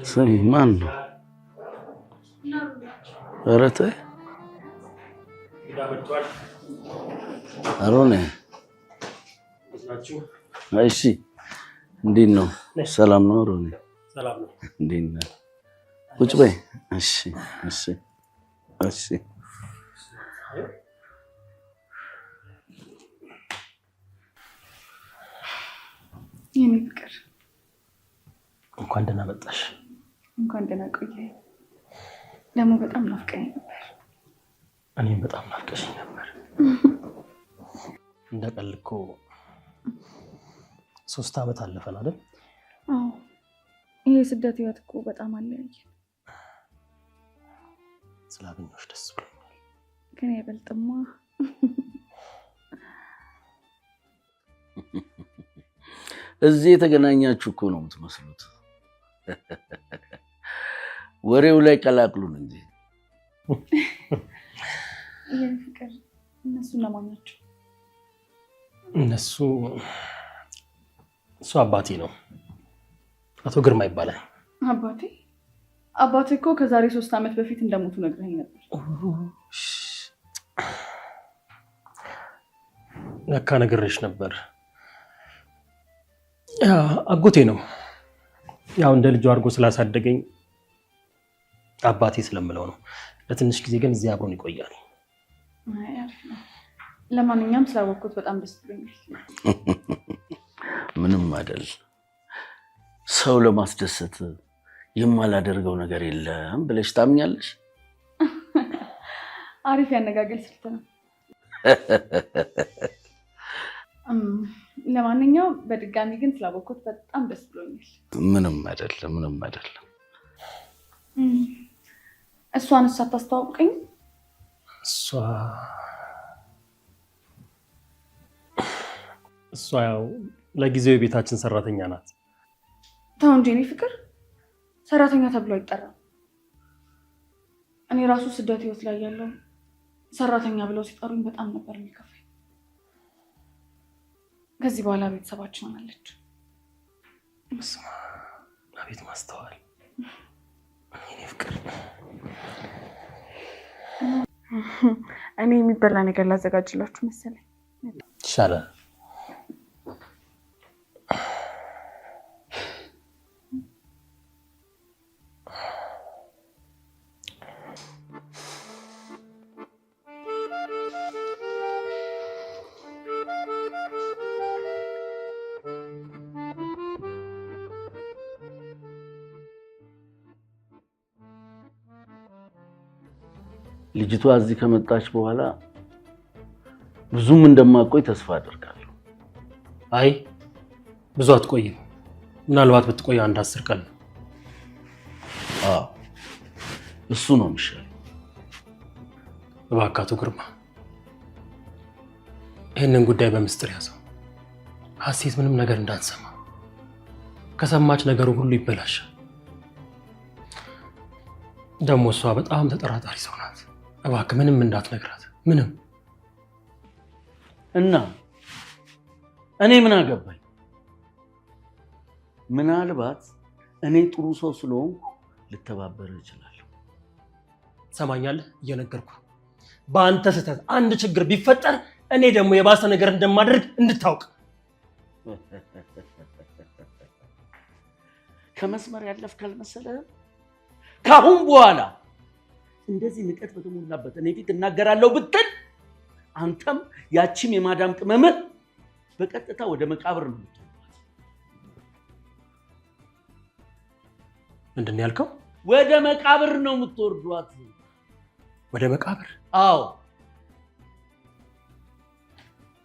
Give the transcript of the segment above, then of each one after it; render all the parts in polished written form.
ስሚ ማን ነው? ኧረ ተይ አሮኔ። እሺ እንዴት ነው? ሰላም ነው አሮኔ? ሰላም ነው። እንዴት ነህ? ቁጭ በይ። እሺ እሺ እሺ። የኔ ፍቅር እንኳን ደህና መጣሽ። እንኳን ደህና ቆየህ። ደግሞ በጣም ናፍቀኝ ነበር። እኔም በጣም ናፍቀሽኝ ነበር። እንደቀልድ እኮ 3 ዓመት አለፈን አይደል? አዎ ይሄ ስደት ህይወት እኮ በጣም አለያየ። ስላገኘሁሽ ደስ ብሎኛል። ግን ይበልጥማ እዚህ የተገናኛችሁ እኮ ነው የምትመስሉት። ወሬው ላይ ቀላቅሉን እንጂ። የኔ ፍቅር እነሱ ለማን ናቸው? እሱ አባቴ ነው። አቶ ግርማ ይባላል። አባቴ እኮ ከዛሬ 3 ዓመት በፊት እንደሞቱ ነግረኸኝ ነበር። ለካ ነግሬሽ ነበር። አጎቴ ነው። ያው እንደ ልጁ አድርጎ ስላሳደገኝ አባቴ ስለምለው ነው። ለትንሽ ጊዜ ግን እዚህ አብሮን ይቆያል። ለማንኛውም ስላወቅኩት በጣም ደስ ብሎኛል። ምንም አይደል። ሰው ለማስደሰት የማላደርገው ነገር የለም ብለሽ ታምኛለሽ? አሪፍ ያነጋገር ስልት ነው። ለማንኛውም በድጋሚ ግን ስላወቅኩት በጣም ደስ ብሎኛል። ምንም አይደለም፣ ምንም አይደለም። እሷን አታስተዋውቀኝ? እሷ ያው ለጊዜው የቤታችን ሰራተኛ ናት። ተው እንጂ የኔ ፍቅር፣ ሰራተኛ ተብሎ አይጠራም። እኔ ራሱ ስደት ህይወት ላይ ያለው ሰራተኛ ብለው ሲጠሩኝ በጣም ነበር የሚከፋኝ። ከዚህ በኋላ ቤተሰባችን ሆናለች። አቤት ማስተዋል የኔ ፍቅር። እኔ የሚበላ ነገር ላዘጋጅላችሁ መሰለኝ። ይሻላል። ልጅቷ እዚህ ከመጣች በኋላ ብዙም እንደማቆይ ተስፋ አደርጋለሁ። አይ ብዙ አትቆይም። ምናልባት ብትቆይ 10 ቀን ነው። አዎ እሱ ነው የሚሻለው። እባክህ አቶ ግርማ ይህንን ጉዳይ በምስጢር ያዘው። ሀሴት ምንም ነገር እንዳትሰማ። ከሰማች ነገሩ ሁሉ ይበላሻል። ደግሞ እሷ በጣም ተጠራጣሪ ሰው ናት። እባክህ ምንም እንዳትነግራት፣ ምንም። እና እኔ ምን አገባኝ? ምናልባት እኔ ጥሩ ሰው ስለሆንኩ ልተባበር እችላለሁ። ትሰማኛለህ? እየነገርኩህ በአንተ ስህተት አንድ ችግር ቢፈጠር እኔ ደግሞ የባሰ ነገር እንደማደርግ እንድታውቅ። ከመስመር ያለፍክ አልመሰለህም? ካሁን በኋላ እንደዚህ ንቀት በተሞላበት እኔ ፊት እናገራለሁ ብትል አንተም ያቺም የማዳም ቅመምን በቀጥታ ወደ መቃብር ነው የምትወርዷት። ምንድን ነው ያልከው? ወደ መቃብር ነው የምትወርዷት። ወደ መቃብር? አዎ።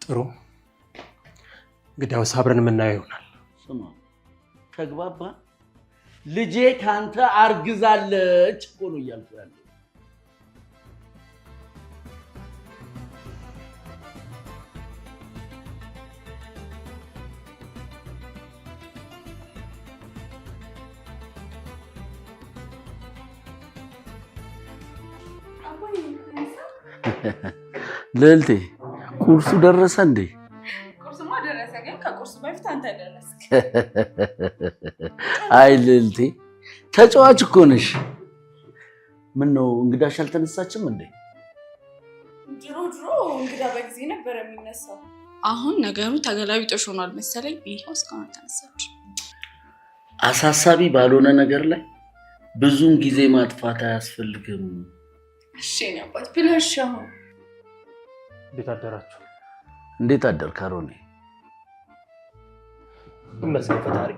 ጥሩ፣ እንግዲያውስ አብረን የምናየው ይሆናል። ስማ፣ ተግባባ? ልጄ ካንተ አርግዛለች እኮ ነው እያልኩ ያለው። ልዕልቴ ቁርሱ ደረሰ እንዴ? ቁርስማ ደረሰ፣ ግን ከቁርሱ በፊት አንተ ደረስክ። አይ ልዕልቴ ተጫዋች እኮ ነሽ። ምን ነው እንግዳሽ አልተነሳችም እንዴ? ድሮ እንግዳ በጊዜ ነበር የሚነሳው። አሁን ነገሩ ተገላቢጦሽ ሆኗል መሰለኝ። ይሄው እስካሁን አልተነሳችም። አሳሳቢ ባልሆነ ነገር ላይ ብዙም ጊዜ ማጥፋት አያስፈልግም። እሺ ነው አባት ብለሽ አሁን እንዴት አደራችሁ? እንዴት አደርክ አሮኔ? ይመስገን ፈጣሪ።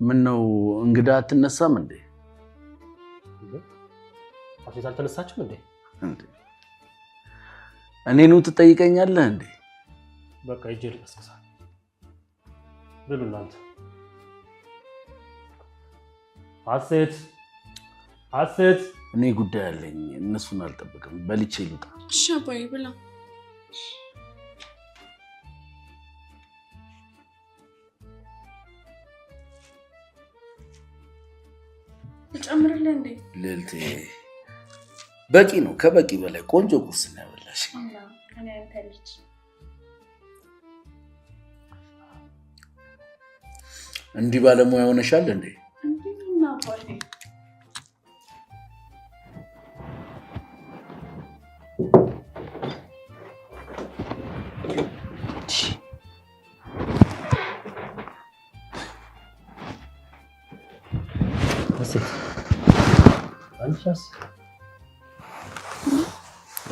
ምን ነው እንግዳ አትነሳም እንዴ? አፍሪካ አልተነሳችም እንዴ? እኔኑ ትጠይቀኛለህ እንዴ? በቃ ሂጅ ልቀስቅሳ። ብሉ እናንተ። ሀሴት እኔ ጉዳይ አለኝ፣ እነሱን አልጠብቅም። በልቼ ልውጣ። እሺ አባዬ ብላ። ልጨምርልህ እንዴ? ልልቴ በቂ ነው፣ ከበቂ በላይ ቆንጆ ቁርስ ነው ያበላሽ። እንዲህ ባለሙያ ሆነሻል እንዴ?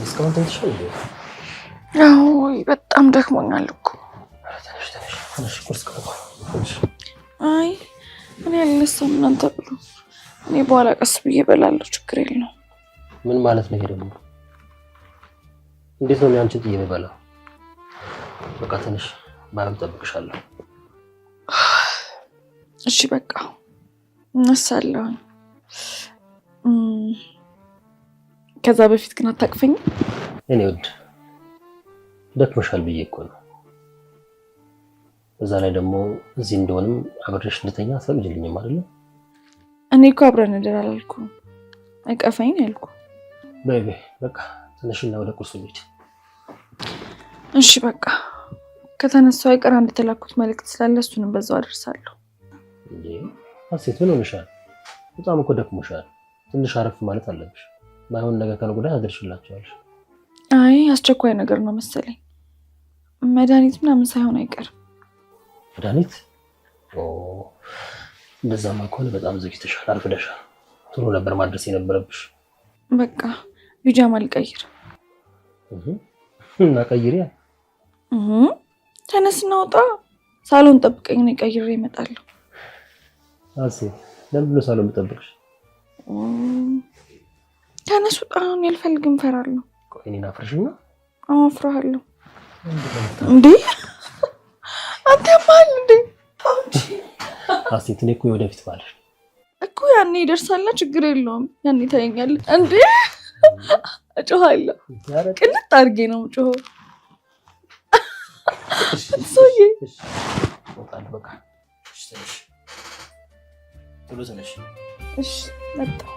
እስካሁን ተንትሻል እንዴ? አዎ በጣም ደክሞኛል እኮ። ትንሽ ቁርስ ቀርቧ። አይ እኔ አልነሳም እናንተ ብሉ። እኔ በኋላ ቀስ ብዬ እበላለሁ፣ ችግር የለውም። ምን ማለት ነው ይሄ ደግሞ? እንዴት ነው ያንቺን ጥዬ የምበላው? በቃ ትንሽ ባለም ጠብቅሻለሁ። እሺ በቃ እነሳለሁ። ከዛ በፊት ግን አታቅፈኝ። እኔ ወድ ደክመሻል ብዬ እኮ ነው። እዛ ላይ ደግሞ እዚህ እንደሆንም አብረሽ እንድተኛ አትፈቅጂልኝም አይደል? እኔ እኮ አብረን እንደር አላልኩም፣ አይቀፈኝ ያልኩ። በይ በቃ ትንሽና ወደ ቁርሱ ልሂድ። እሺ በቃ ከተነሳው አይቀር አንድ የተላኩት መልእክት ስላለ እሱንም በዛው አደርሳለሁ። እንዴ ሀሴት ምን ሆነሻል? በጣም እኮ ደክሞሻል። ትንሽ አረፍ ማለት አለብሽ። ባይሆን ነገር ከነገ ወዲያ አደርሽላቸዋለሽ። አይ አስቸኳይ ነገር ነው መሰለኝ። መድኃኒት ምናምን ሳይሆን አይቀርም። መድኃኒት? እንደዛማ ከሆነ በጣም ዘግይተሻል፣ አርፍደሻል። ቶሎ ነበር ማድረስ የነበረብሽ። በቃ ቢጃማ ልቀይር። እና ቀይሪያ። ተነስና ውጣ። ሳሎን ጠብቀኝ፣ ነው ቀይሬ እመጣለሁ። ሀሴት ለምን ነው ሳሎን የምጠብቅሽ? ተነስ ውጣ። እኔ አልፈልግም፣ እፈራለሁ። ቆይ እኔን አፍርሽና? አዎ እፈራለሁ። እንዴ አንተ ማን እንዴ? ሀሴት እኔ እኮ የወደፊት ባልሽ እኮ ያኔ ይደርሳል፣ ችግር የለውም። ያኔ ታየኛለህ። እንዴ እጮሃለሁ። ቅልጥ አድርጌ ነው የምጮኸው። ሶዬ በቃ ቶሎ ተነሽ። እሺ መጣሁ።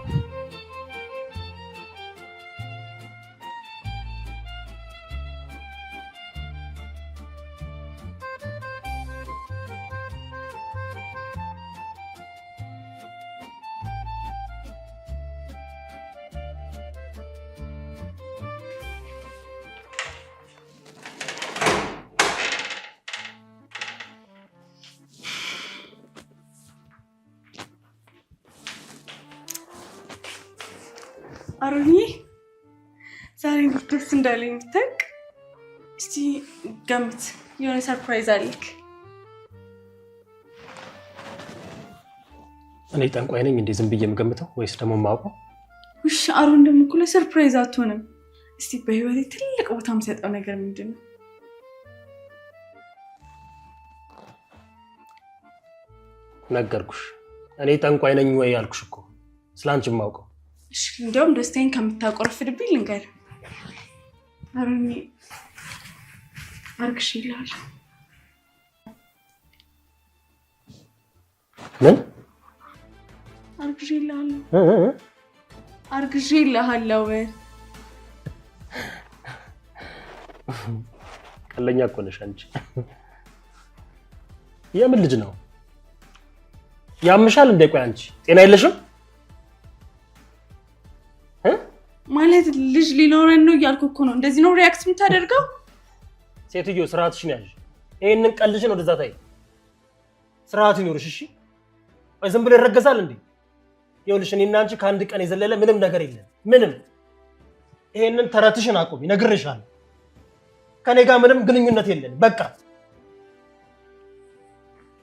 አሮኒ ዛሬ ደስ እንዳለኝ ብታውቅ። እስቲ ገምት፣ የሆነ ሰርፕራይዝ አለክ። እኔ ጠንቋይ ነኝ እንዴ ዝም ብዬ የምገምተው? ወይስ ደግሞ የማውቀው? ውሽ አሮን ደግሞ እኮ ለሰርፕራይዝ አትሆንም። እስቲ በህይወቴ ትልቅ ቦታ የምሰጠው ነገር ምንድን ነው? ነገርኩሽ። እኔ ጠንቋይ ነኝ ወይ ያልኩሽ እኮ ስላንቺ የማውቀው። እሺ እንደውም ደስታዬን ከምታቆርፍድብኝ ልንገር። አሮኒ አርግዤልሃለሁ። ምን አርግዤልሃለሁ? አርግዤልሃለሁ። ቀለኛ እኮ ነሽ አንቺ። የምን ልጅ ነው? ያምሻል እንደ ቆይ አንቺ ጤና የለሽም ማለት ልጅ ሊኖረን ነው እያልኩ እኮ ነው። እንደዚህ ነው ሪያክት የምታደርገው? ሴትዮ ስርዓትሽን ያዥ። ይሄንን ቀልድሽን ወደዛ ታይ። ስርዓት ይኖርሽ እሺ። ወይ ዝም ብሎ ይረገዛል እንዴ? ይኸውልሽ እኔና አንቺ ከአንድ ቀን የዘለለ ምንም ነገር የለም። ምንም። ይሄንን ተረትሽን አቁሚ፣ ነግሬሻለሁ። ከኔ ጋር ምንም ግንኙነት የለን። በቃ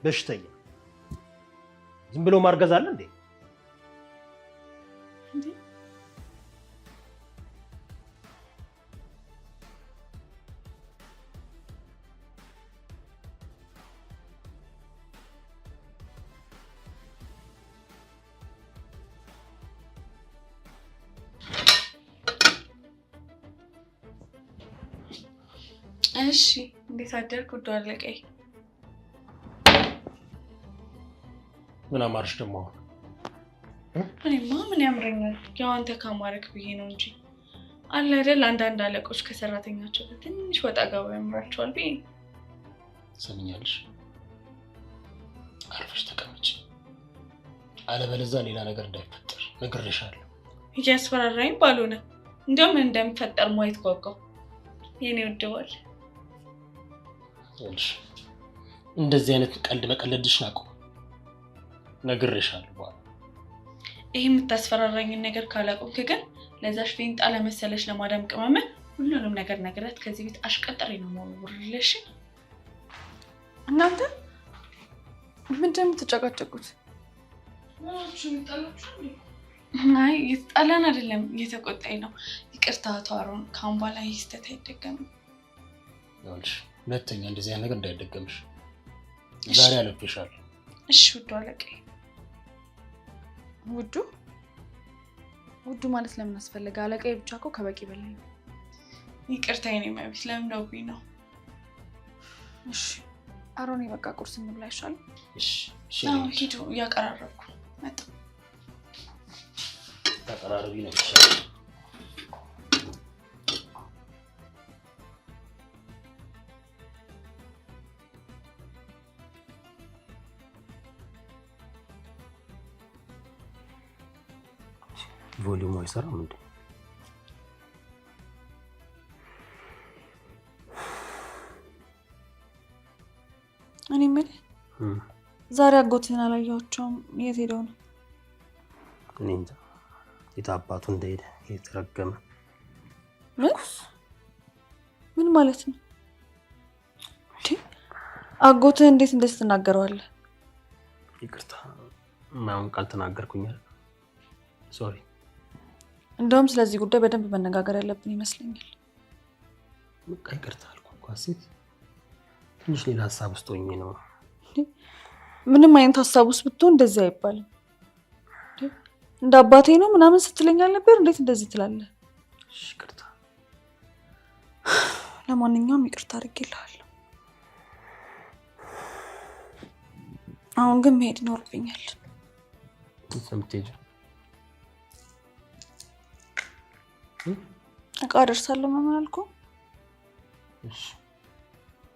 በሽተኛ ዝም ብሎ ማርገዝ አለ እንዴ? እሺ እንዴት አደርክ? ውድ አለቀይ ምን አማርሽ ደግሞ? እኔማ ምን ያምረኛል? ያው አንተ ካማረክ ብዬ ነው እንጂ አለ አይደል አንዳንድ አለቆች ከሰራተኛቸው ትንሽ ወጣ ገባ ያምራቸዋል ብዬ። ሰምኛለሽ? አርፈሽ ተቀመጭ፣ አለበለዚያ ሌላ ነገር እንዳይፈጠር ነግሬሻለሁ። እያስፈራራኝ ባልሆነ እንደውም እንደሚፈጠር ማየት ጓጓው የኔ ወደዋል። እንደዚህ አይነት ቀልድ መቀለድሽ ናቁ፣ ነግሬሻለሁ። በኋላ ይሄ የምታስፈራራኝን ነገር ካላቆምክ ግን ለዛሽ ፌንጣ ለመሰለሽ ለማዳም ቅመም ሁሉንም ነገር ነግረት ከዚህ ቤት አሽቀጥሬ ነው የምወርውርልሽ። እናንተ ምንድን ነው የምትጨቃጨቁት? አይ ይጣላን አይደለም እየተቆጣኝ ነው። ይቅርታ ተዋሮን ካሁን በኋላ ይህ ስህተት አይደገምም። ይኸውልሽ ሁለተኛ እንደዚህ አይነት ነገር እንዳይደገምሽ ዛሬ አለብሻለሁ። እሺ ውዱ አለቀኝ። ውዱ ማለት ለምን አስፈለገ? አለቃዬ ብቻ እኮ ከበቂ በላይ ነው። ይቅርታ የኔ መቤት ለምን ደውብኝ ነው? እሺ አሮኔ በቃ ቁርስ እንብላ ይሻላል። እሺ ሂዱ እያቀራረብኩ መጣ። ተቀራረቢ ነው ይሻላል። ቮሊዩም አይሰራም እንዴ? እኔ የምልህ ዛሬ አጎትህን አላየኋቸውም። የት ሄደው ነው? እኔ እንጃ የት አባቱ እንደሄደ የተረገመ። ምን ማለት ነው? አጎትህ እንዴት እንደዚህ ትናገረዋለህ? ይቅርታ ማውን ቃል ተናገርኩኛል። ሶሪ። እንደውም ስለዚህ ጉዳይ በደንብ መነጋገር ያለብን ይመስለኛል። በቃ ይቅርታ አልኩ እኮ ሴት፣ ትንሽ ሌላ ሀሳብ ውስጥ ሆኜ ነው። ምንም አይነት ሀሳብ ውስጥ ብትሆን እንደዚህ አይባልም። እንደ አባቴ ነው ምናምን ስትለኛል ነበር። እንዴት እንደዚህ ትላለህ? እሺ ይቅርታ። ለማንኛውም ይቅርታ አድርጌልሃለሁ። አሁን ግን መሄድ ይኖርብኛል። የምትሄጂው? እቃ ደርሳለሁ ምናምን አልኩህ። እሺ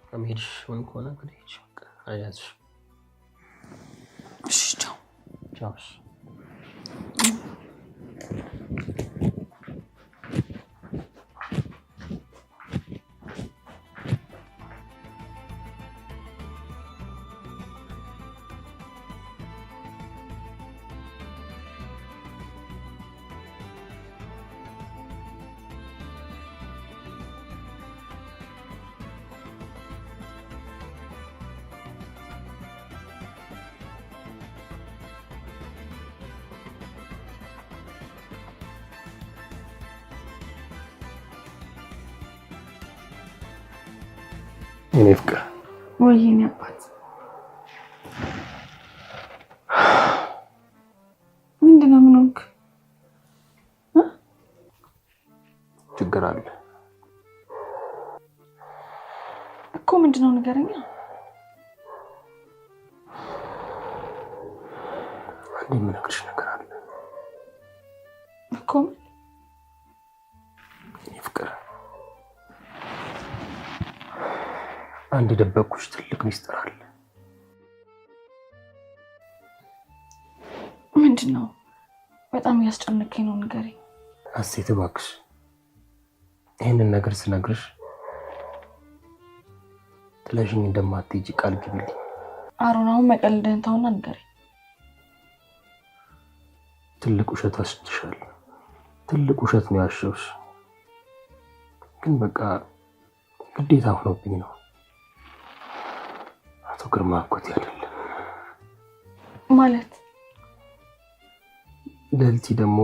ከመሄድሽ ሆን ከሆነ እንግዲህ በቃ አያዝሽ። እሺ ቻው። ቻው። እኔ ፍቅር ወይኔ አባት ምንድነው? ምን ሆንክ? ችግር አለ እኮ። ምንድነው? ንገረኛ። አንዴ የምነግርሽ ነገር አለ እኮ። እኔ ፍቅር አንድ የደበቅኩሽ ትልቅ ሚስጥር አለ። ምንድን ነው? በጣም እያስጨነቀኝ ነው። ንገሪኝ። ሀሴት እባክሽ ይህንን ነገር ስነግርሽ ጥለሽኝ እንደማትሄጂ ቃል ግቢልኝ። አሮን አሁን መቀለድህን ተውና ንገሪኝ። ትልቅ ውሸት አስችሻለሁ። ትልቅ ውሸት ነው ያሸውሽ። ግን በቃ ግዴታ ሆኖብኝ ነው። አቶ ግርማ አጎቴ አይደለም ማለት። ልዕልቲ ደግሞ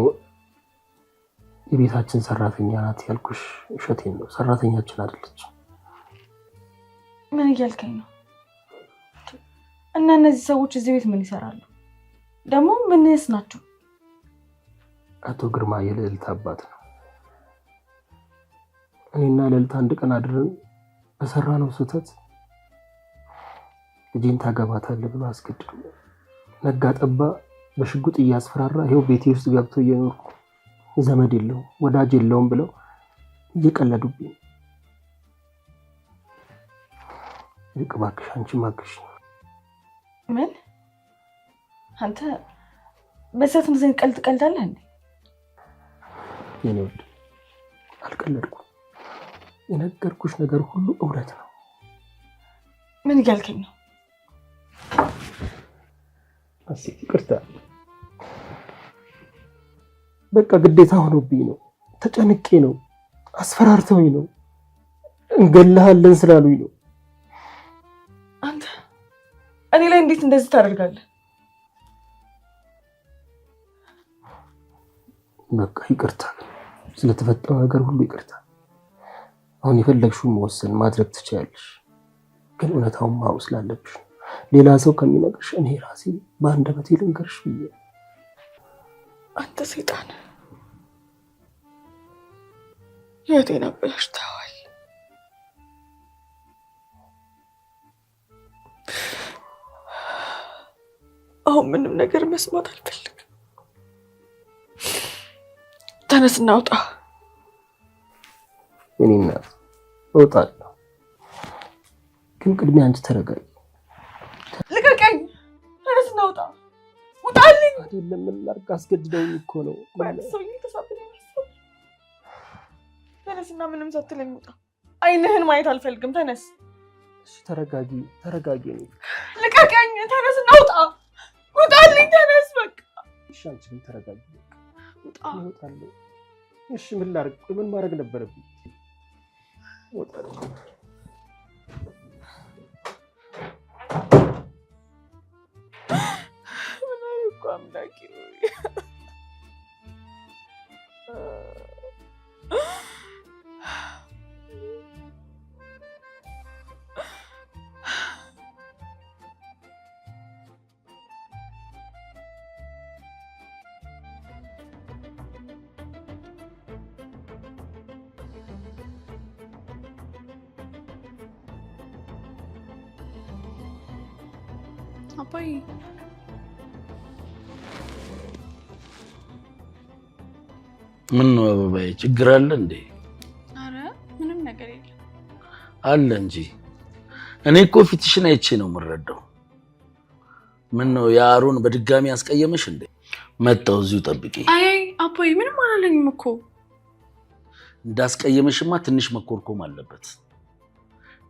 የቤታችን ሰራተኛ ናት ያልኩሽ ውሸቴን ነው። ሰራተኛችን አይደለች። ምን እያልከኝ ነው? እና እነዚህ ሰዎች እዚህ ቤት ምን ይሰራሉ? ደግሞ ምንስ ናቸው? አቶ ግርማ የልዕልት አባት ነው። እኔና ልዕልት አንድ ቀን አድረን በሰራነው ስህተት ልጄን ታገባታለህ ብሎ አስገድዶ ነጋ ጠባ በሽጉጥ እያስፈራራ ይኸው ቤቴ ውስጥ ገብቶ እየኖርኩ ዘመድ የለውም ወዳጅ የለውም ብለው እየቀለዱብኝ። ይልቅ እባክሽ አንቺ ማግሽ። ምን አንተ በሰት እንደዚህ ቀልድ ትቀልዳለህ እንዴ? የኔ ወድ አልቀለድኩም። የነገርኩሽ ነገር ሁሉ እውነት ነው። ምን እያልከኝ ነው? ሀሴት ይቅርታ፣ በቃ ግዴታ ሆኖብኝ ነው። ተጨንቄ ነው። አስፈራርተውኝ ነው። እንገላሃለን ስላሉኝ ነው። አንተ እኔ ላይ እንዴት እንደዚህ ታደርጋለህ? በቃ ይቅርታ፣ ስለተፈጠረው ነገር ሁሉ ይቅርታ። አሁን የፈለግሽውን መወሰን ማድረግ ትችያለሽ፣ ግን እውነታውን ማወቅ ስላለብሽ ሌላ ሰው ከሚነግርሽ እኔ ራሴ በአንደበቴ ልንገርሽ ብዬ። አንተ ሰይጣን ህይወቴን አበላሽተዋል። አሁን ምንም ነገር መስማት አልፈልግም። ተነስ እናውጣ። እኔ እናት እወጣለሁ፣ ግን ቅድሚያ አንቺ ተረጋጊ። ልቀቀኝ። ተነስ እናውጣ። ውጣልኝ። አይደለም ምን ላድርግ? አስገድደውኝ እኮ ነው። ተነስና ምንም ሳትለኝ ውጣ። አይንህን ማየት አልፈልግም። ተነስ። እሺ ተረጋጊ፣ ተረጋጊ። ልቀቀኝ። ተነስ እናውጣ። ውጣልኝ። ተነስ በቃ። እሺ አንቺ ግን ተረጋጊ። ውጣ። እወጣለሁ። እሺ ምን ላድርግ? ምን ማድረግ ነበረብኝ? እወጣለሁ። አምላኬ አባዬ ምን ነው አበባዬ፣ ችግር አለ እንዴ? አረ ምንም ነገር የለም። አለ እንጂ እኔ እኮ ፊትሽን አይቼ ነው የምረዳው። ምን ነው የአሮን በድጋሚ ያስቀየመሽ እንዴ? መጣው እዚሁ ጠብቂ። አይ አባዬ ምንም አላለኝም እኮ። እንዳስቀየመሽማ ትንሽ መኮርኮም አለበት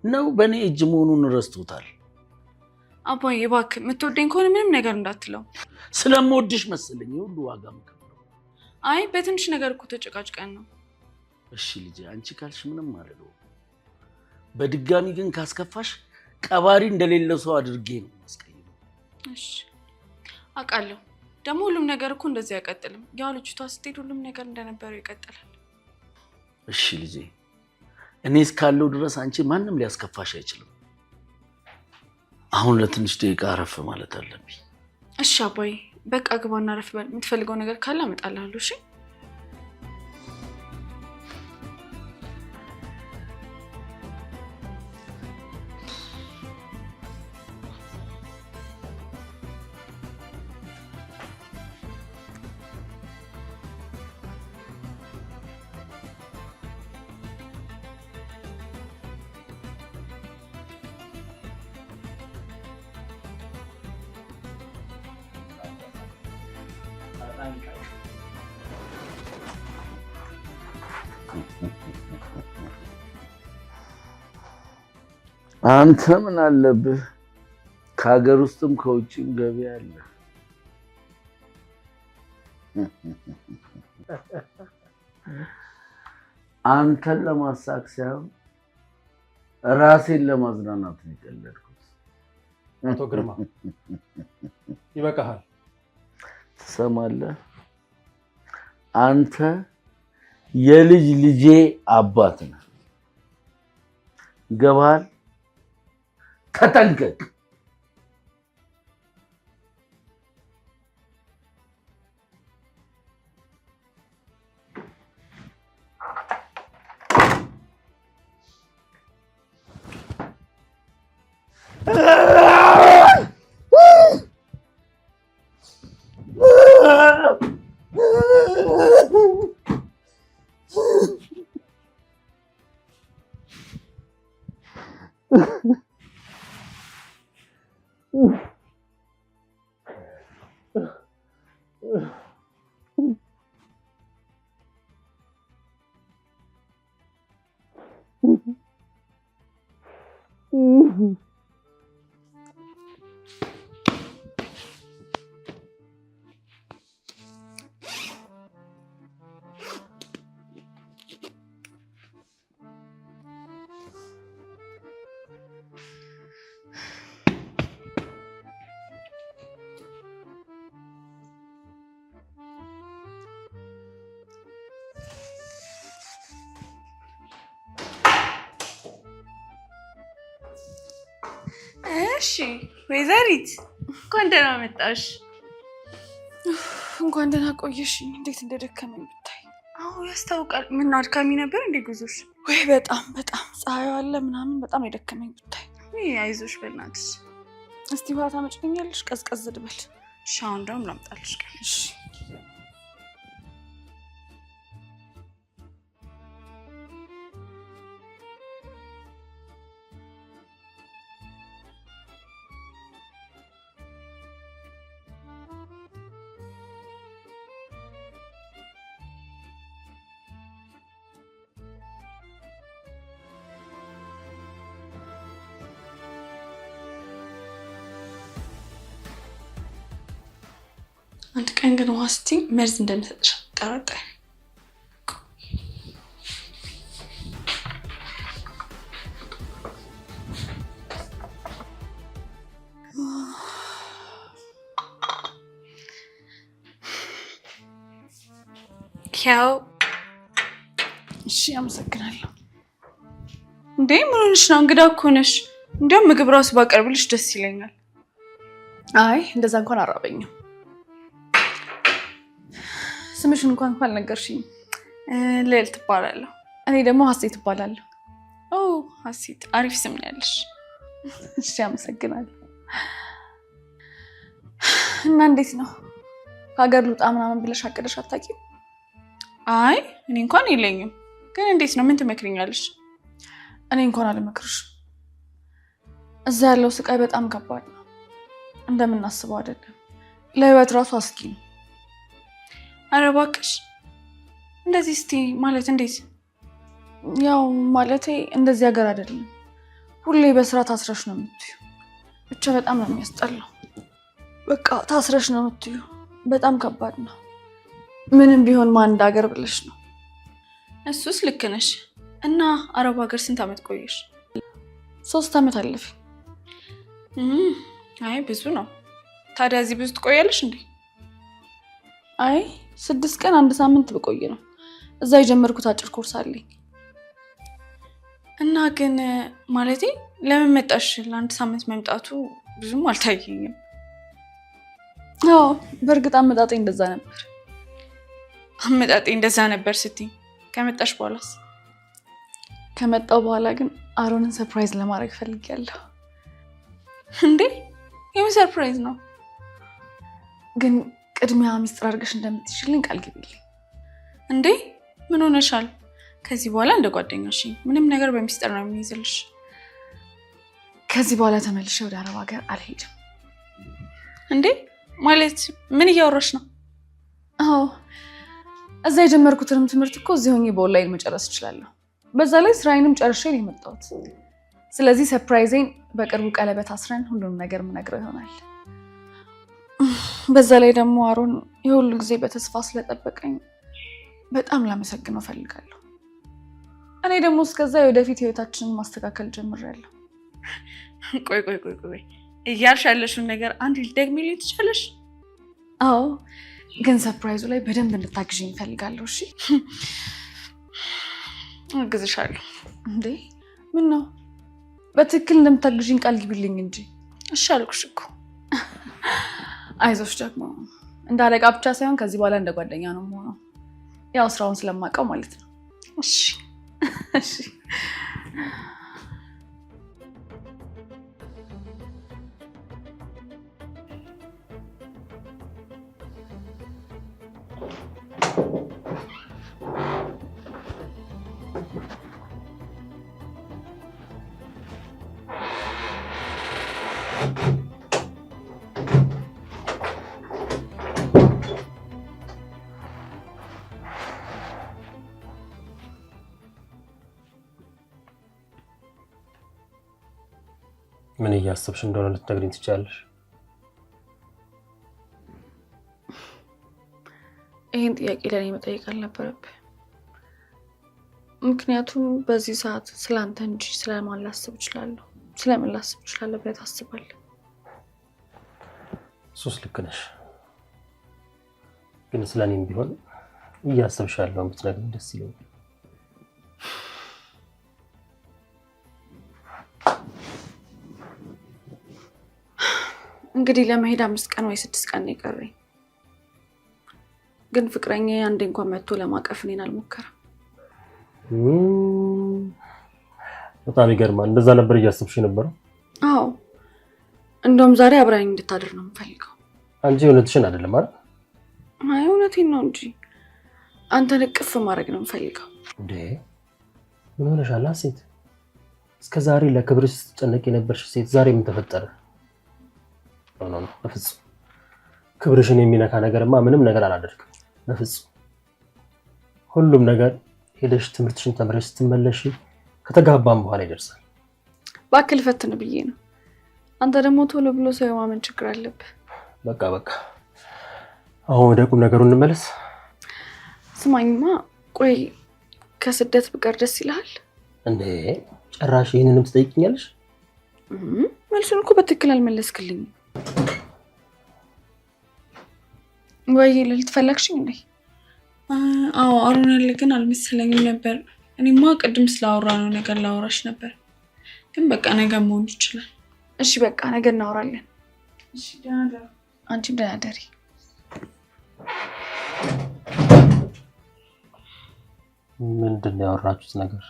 ነው። በእኔ እጅ መሆኑን ረስቶታል። አባዬ እባክህ የምትወደኝ ከሆነ ምንም ነገር እንዳትለው። ስለምወድሽ መሰለኝ ሁሉ ዋጋ ምከፍለው። አይ በትንሽ ነገር እኮ ተጨቃጭቀን ነው። እሺ ልጄ አንቺ ካልሽ ምንም አልለው። በድጋሚ ግን ካስከፋሽ ቀባሪ እንደሌለው ሰው አድርጌ ነው ማስቀየም። እሺ አውቃለሁ። ደግሞ ሁሉም ነገር እኮ እንደዚህ አይቀጥልም። ያው ልጅቷ ስትሄድ ሁሉም ነገር እንደነበረው ይቀጥላል። እሺ ልጄ እኔ እስካለው ድረስ አንቺ ማንም ሊያስከፋሽ አይችልም። አሁን ለትንሽ ደቂቃ አረፍ ማለት አለብኝ። እሺ አባዬ በቃ ግባና አረፍ በል። የምትፈልገው ነገር ካለ አመጣልሃለሁ። እሺ አንተ ምን አለብህ? ከሀገር ውስጥም ከውጭም ገቢ አለ። አንተን ለማሳቅ ሳይሆን ራሴን ለማዝናናት ነው የቀለድኩት። አቶ ግርማ ይበቃሃል። ትሰማለህ? አንተ የልጅ ልጄ አባት ነህ። ገባል? ተጠንቀቅ። እሺ ወይዘሪት እንኳን ደህና መጣሽ። እንኳን ደህና ቆየሽኝ። እንዴት እንደደከመኝ ብታይ። አዎ ያስታውቃል። ምን አድካሚ ነበር እንዴ ጉዞሽ? ወይ በጣም ፀሐዩ አለ ምናምን በጣም የደከመኝ ብታይ። አይዞሽ በእናትሽ። እስቲ ውሃ ታመጭልኛለሽ? ቀዝቀዝ ልበል። እሺ አሁን ደግሞ ላምጣልሽ። እሺ አንድ ቀን ግን ውሃ ስትይ መርዝ እንደምሰጥሽ ጠራጠሪ። ያው እሺ አመሰግናለሁ። እንዴ ምን ሆነሽ ነው? እንግዳ እኮ ነሽ። እንዲያውም ምግብ ራሱ ባቀርብልሽ ደስ ይለኛል። አይ እንደዛ እንኳን አራበኝም። ስምሽን እንኳን አልነገርሽኝ። ልዕልት እባላለሁ። እኔ ደግሞ ሀሴት እባላለሁ። ኦ ሀሴት አሪፍ ስም ነው ያለሽ። እሺ አመሰግናለሁ። እና እንዴት ነው ከሀገር ልውጣ ምናምን ብለሽ አቅደሽ አታውቂም? አይ እኔ እንኳን የለኝም። ግን እንዴት ነው? ምን ትመክሪኛለሽ? እኔ እንኳን አልመክርሽም። እዛ ያለው ስቃይ በጣም ከባድ ነው። እንደምናስበው አይደለም። ለህይወት ራሱ አስጊ ነው። ኧረ እባክሽ እንደዚህ እስቲ ማለት እንዴት? ያው ማለቴ እንደዚህ ሀገር አይደለም። ሁሌ በስራ ታስረሽ ነው የምትዩ። ብቻ በጣም ነው የሚያስጠላው። በቃ ታስረሽ ነው የምትዩ። በጣም ከባድ ነው። ምንም ቢሆን ማን እንደ ሀገር ብለሽ ነው። እሱስ ልክ ነሽ። እና አረብ ሀገር ስንት ዓመት ቆየሽ? 3 ዓመት አለፈ። አይ ብዙ ነው። ታዲያ እዚህ ብዙ ትቆያለሽ እንዴ? አይ 6 ቀን 1 ሳምንት ብቆይ ነው። እዛ የጀመርኩት አጭር ኮርስ አለኝ። እና ግን ማለቴ ለምን መጣሽ? ለ1 ሳምንት መምጣቱ ብዙም አልታየኝም። አዎ በእርግጥ አመጣጤ እንደዛ ነበር። አመጣጤ እንደዛ ነበር ስትይ ከመጣሽ በኋላስ? ከመጣው በኋላ ግን አሮንን ሰርፕራይዝ ለማድረግ ፈልጌያለሁ። እንዴ የምን ሰርፕራይዝ ነው? ግን ቅድሚያ ሚስጥር አድርገሽ እንደምትይሽልኝ ቃል ግቢልኝ። እንዴ ምን ሆነሻል? ከዚህ በኋላ እንደ ጓደኛሽ ምንም ነገር በሚስጥር ነው የሚይዝልሽ። ከዚህ በኋላ ተመልሼ ወደ አረብ ሀገር አልሄድም። እንዴ ማለት ምን እያወራሽ ነው? አዎ እዛ የጀመርኩትንም ትምህርት እኮ እዚህ ሆኜ በኦንላይን መጨረስ እችላለሁ። በዛ ላይ ስራዬንም ጨርሼ ነው የመጣሁት። ስለዚህ ሰርፕራይዜን በቅርቡ ቀለበት አስረን ሁሉንም ነገር የምነግረው ይሆናል። በዛ ላይ ደግሞ አሮን የሁሉ ጊዜ በተስፋ ስለጠበቀኝ በጣም ላመሰግነው እፈልጋለሁ። እኔ ደግሞ እስከዛ የወደፊት ህይወታችንን ማስተካከል ጀምሬያለሁ። ቆይ እያልሽ ያለሽውን ነገር አንድ ልትደግሚልኝ ትችያለሽ? አዎ ግን ሰርፕራይዙ ላይ በደንብ እንድታግዥኝ እፈልጋለሁ። እሺ አግዝሻለሁ። እንዴ ምን ነው? በትክክል እንደምታግዥኝ ቃል ግቢልኝ እንጂ። እሺ አልኩሽ እኮ። አይዞሽ ደግሞ እንደ አለቃ ብቻ ሳይሆን ከዚህ በኋላ እንደ ጓደኛ ነው የምሆነው። ያው ስራውን ስለማውቀው ማለት ነው። እሺ እሺ ምን እያሰብሽ እንደሆነ ልትነግሪኝ ትችያለሽ? ይህን ጥያቄ ለእኔ መጠየቅ አልነበረብህ። ምክንያቱም በዚህ ሰዓት ስለአንተ እንጂ ስለማን ላስብ እችላለሁ? ስለምን ላስብ እችላለሁ ብለህ ታስባለህ? እሱስ ልክ ነሽ፣ ግን ስለኔም ቢሆን እያሰብሽ ያለውን ብትነግሪኝ ደስ ይለኛል። እንግዲህ ለመሄድ 5 ቀን ወይ 6 ቀን ነው የቀረኝ። ግን ፍቅረኛዬ አንዴ እንኳን መጥቶ ለማቀፍ እኔን አልሞከረም። በጣም ይገርማል። እንደዛ ነበር እያሰብሽ የነበረው? አዎ እንደውም ዛሬ አብራኝ እንድታድር ነው የምፈልገው። አንቺ እውነትሽን አይደለም አይደል? አይ እውነቴን ነው እንጂ አንተን እቅፍ ማድረግ ነው የምፈልገው። እንዴ ምን ሆነሻል ሴት? እስከ ዛሬ ለክብርሽ ስትጨነቂ የነበርሽ ሴት ዛሬ ምን ተፈጠረ? ነው በፍጹም ክብርሽን የሚነካ ነገርማ ምንም ነገር አላደርግም። በፍጹም ሁሉም ነገር ሄደሽ ትምህርትሽን ተምረሽ ስትመለሽ ከተጋባም በኋላ ይደርሳል። ባክል ፈትን ብዬ ነው። አንተ ደግሞ ቶሎ ብሎ ሰው የማመን ችግር አለብህ። በቃ አሁን ወደ ቁም ነገሩ እንመለስ። ስማኝማ፣ ቆይ ከስደት ብቀር ደስ ይልሃል እንዴ? ጭራሽ ይሄንንም ትጠይቂኛለሽ? መልሱን እኮ በትክክል አልመለስክልኝም። ወይ ልልት ፈለግሽኝ እንዴ? አዎ አሮን ያለ ግን አልመሰለኝም ነበር። እኔማ ቅድም ስላወራነው ነገር ላወራሽ ነበር፣ ግን በቃ ነገ መሆን ይችላል። እሺ በቃ ነገ እናወራለን። እሺ ደህና ደሪ። አንቺም ደህና ደሪ። ምንድን ነው ያወራችሁት ነገር?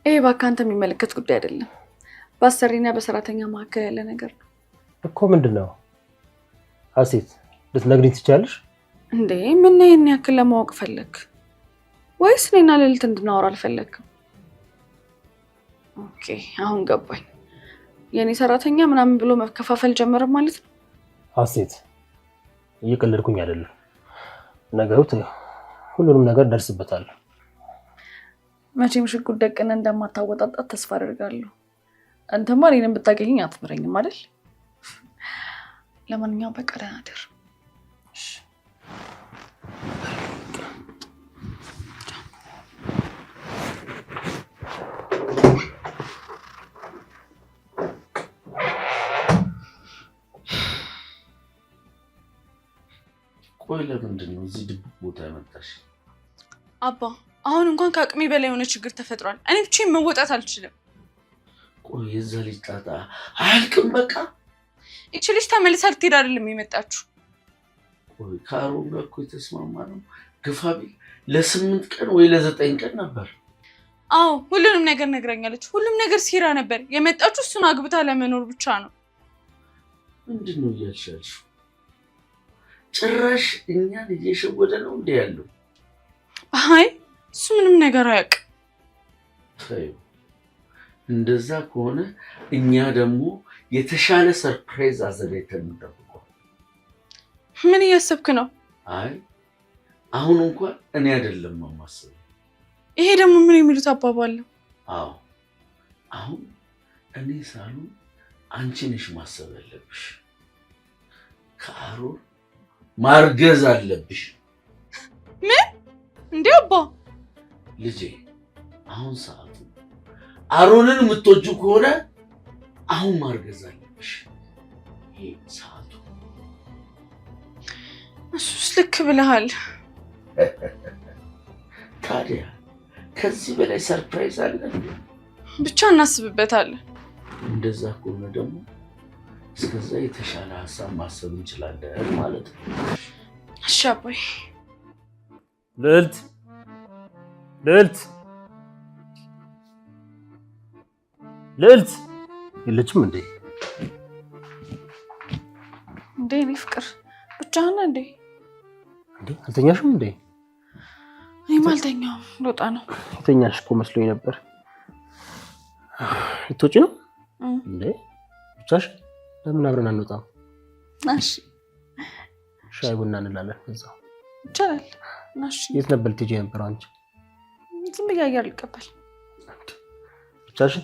ይሄ እባክህ አንተ የሚመለከት ጉዳይ አይደለም። በአሰሪና በሰራተኛ መካከል ያለ ነገር ነው እኮ። ምንድን ነው ሀሴት? ልትነግሪኝ ትችያለሽ እንዴ? ምን ይሄን ያክል ለማወቅ ፈለክ ወይስ እኔና ልልት እንድናወራ አልፈለክም? ኦኬ አሁን ገባኝ። የኔ ሰራተኛ ምናምን ብሎ መከፋፈል ጀመረ ማለት ነው። ሀሴት እየቀለድኩኝ አይደለም። ነገሩ ሁሉንም ነገር ደርስበታለሁ። መቼም ሽጉጥ ደቅነ እንደማታወጣጣት ተስፋ አደርጋለሁ። አንተማ እኔንም ብታገኘኝ አትምረኝም አይደል? ለማንኛውም በቃ ደህና እደር። ቆይ ለምንድን ነው እዚህ ድብቅ ቦታ ያመጣሽ? አባ አሁን እንኳን ከአቅሜ በላይ የሆነ ችግር ተፈጥሯል። እኔ ብቻዬን መወጣት አልችልም። ቆይ የዛ ልጅ ጣጣ አያልቅም በቃ። ይቺ ልጅ ተመልሳ ልትሄድ አይደለም የመጣችሁ? ቆይ ከአሮን ጋር እኮ የተስማማነው ግፋ ቢል ለ8 ቀን ወይ ለ9 ቀን ነበር። አዎ ሁሉንም ነገር ነግራኛለች። ሁሉም ነገር ሲራ ነበር። የመጣችሁ እሱን አግብታ ለመኖር ብቻ ነው። ምንድን ነው እያልሻልሽ? ጭራሽ እኛን እየሸወደ ነው እንዴ ያለው? አይ እሱ ምንም ነገር አያውቅም። እንደዛ ከሆነ እኛ ደግሞ የተሻለ ሰርፕራይዝ አዘጋጅተን እንጠብቀው። ምን እያሰብክ ነው? አይ አሁን እንኳን እኔ አይደለም የማስበው። ይሄ ደግሞ ምን የሚሉት አባባል ነው? አዎ አሁን እኔ ሳልሆን አንቺ ነሽ ማሰብ ያለብሽ። ከአሮን ማርገዝ አለብሽ። ምን እንዴ አባ? ልጄ አሁን ሰዓቱ አሮንን የምትወጂው ከሆነ አሁን ማርገዝ አለብሽ። ይሄ ሰዓቱ። እሱስ ልክ ብለሃል። ታዲያ ከዚህ በላይ ሰርፕራይዝ አለ? ብቻ እናስብበታለን። እንደዛ ከሆነ ደግሞ እስከዛ የተሻለ ሀሳብ ማሰብ እንችላለን ማለት ነው። እሺ አባዬ። ልዕልት ልዕልት ልዕልት የለችም እንዴ? እንዴ እኔ ፍቅር ብቻህን እንዴ? እንዴ አልተኛሽም እንዴ? እኔም አልተኛውም፣ ልወጣ ነው። የተኛሽ እኮ መስሎኝ ነበር። ልትወጪ ነው እንዴ? ብቻሽ? ለምን አብረን አንወጣም? እሺ ሻይ ቡና እንላለን እዛው። ይቻላል። እሺ የት ነበር ልትሄጂ የነበረው አንቺ? ዝም ብዬ አየር ልቀበል። ብቻሽ?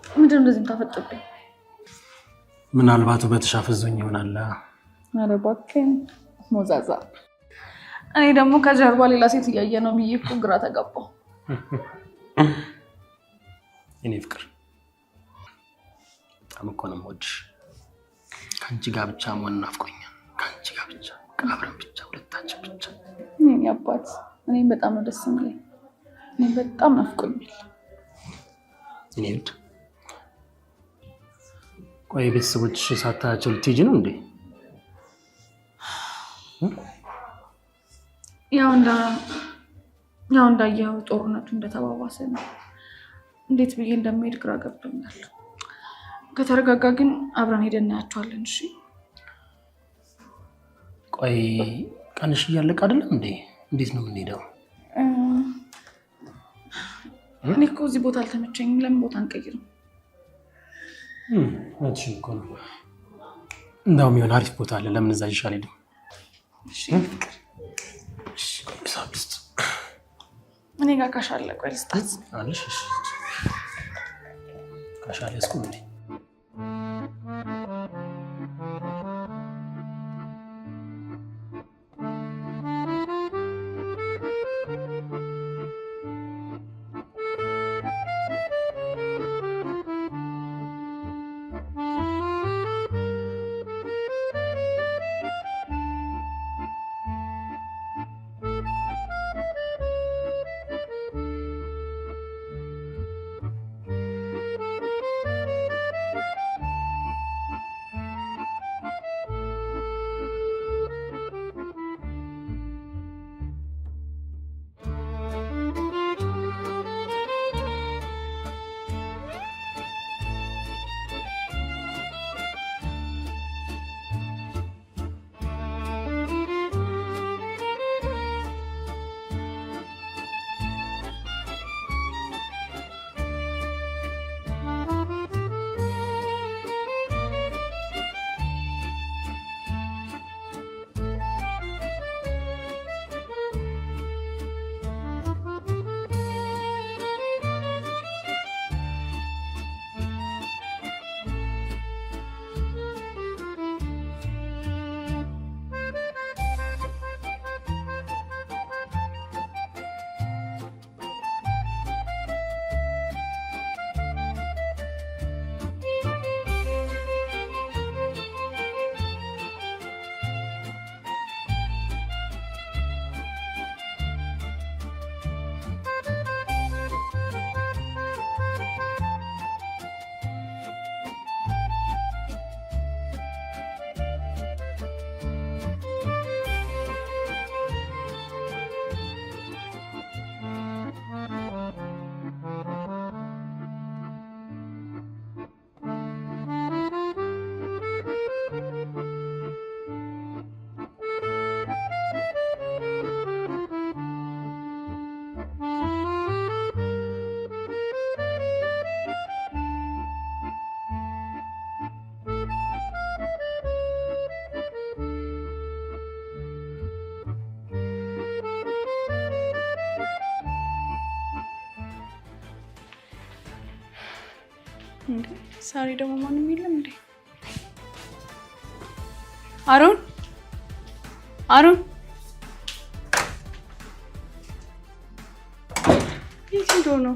ምንድን ነው እንደዚህ የምታፈጥብኝ? ምናልባት ውበትሽ አፍዞኝ ይሆናል። ኧረ እባክህ ሞዛዛ። እኔ ደግሞ ከጀርባ ሌላ ሴት እያየ ነው ብዬ እኮ ግራ ተጋባሁ። እኔ ፍቅር በጣም እኮ ነው የምወድሽ። ከአንቺ ጋር ብቻ መሆን ናፍቆኛል። ከአንቺ ጋር ብቻ፣ አብረን ብቻ፣ ሁለታችን ብቻ። እኔ አባት፣ እኔም በጣም ነው ደስ የሚለኝ። እኔም በጣም ናፍቆኛል። እኔ ውድ ቆይ ቤተሰቦችሽ ሳታያቸው ልትሄጂ ነው እንዴ? ያው እንዳየኸው ጦርነቱ እንደተባባሰ ነው። እንዴት ብዬ እንደምሄድ ግራ ገብቶኛል። ከተረጋጋ ግን አብረን ሄደን እናያቸዋለን። እሺ ቆይ ቀንሽ እያለቀ አይደለም እንዴ? እንዴት ነው የምንሄደው? እኔ እኮ እዚህ ቦታ አልተመቸኝም። ለምን ቦታ አንቀይርም? እሺ እኮ ነው። እንደውም የሆነ አሪፍ ቦታ አለ። ለምን እዛ ይሻል ሄደው? እሺ እሺ ሳብስት እኔ ጋር ካሽ አለ። ቆይ ልስጣት አለሽ? እሺ ካሽ አለ እስኩ እንዴ? እንዴ ሳሪ ደግሞ ማንም የለም እንዴ? አሮን የት ሄዶ ነው?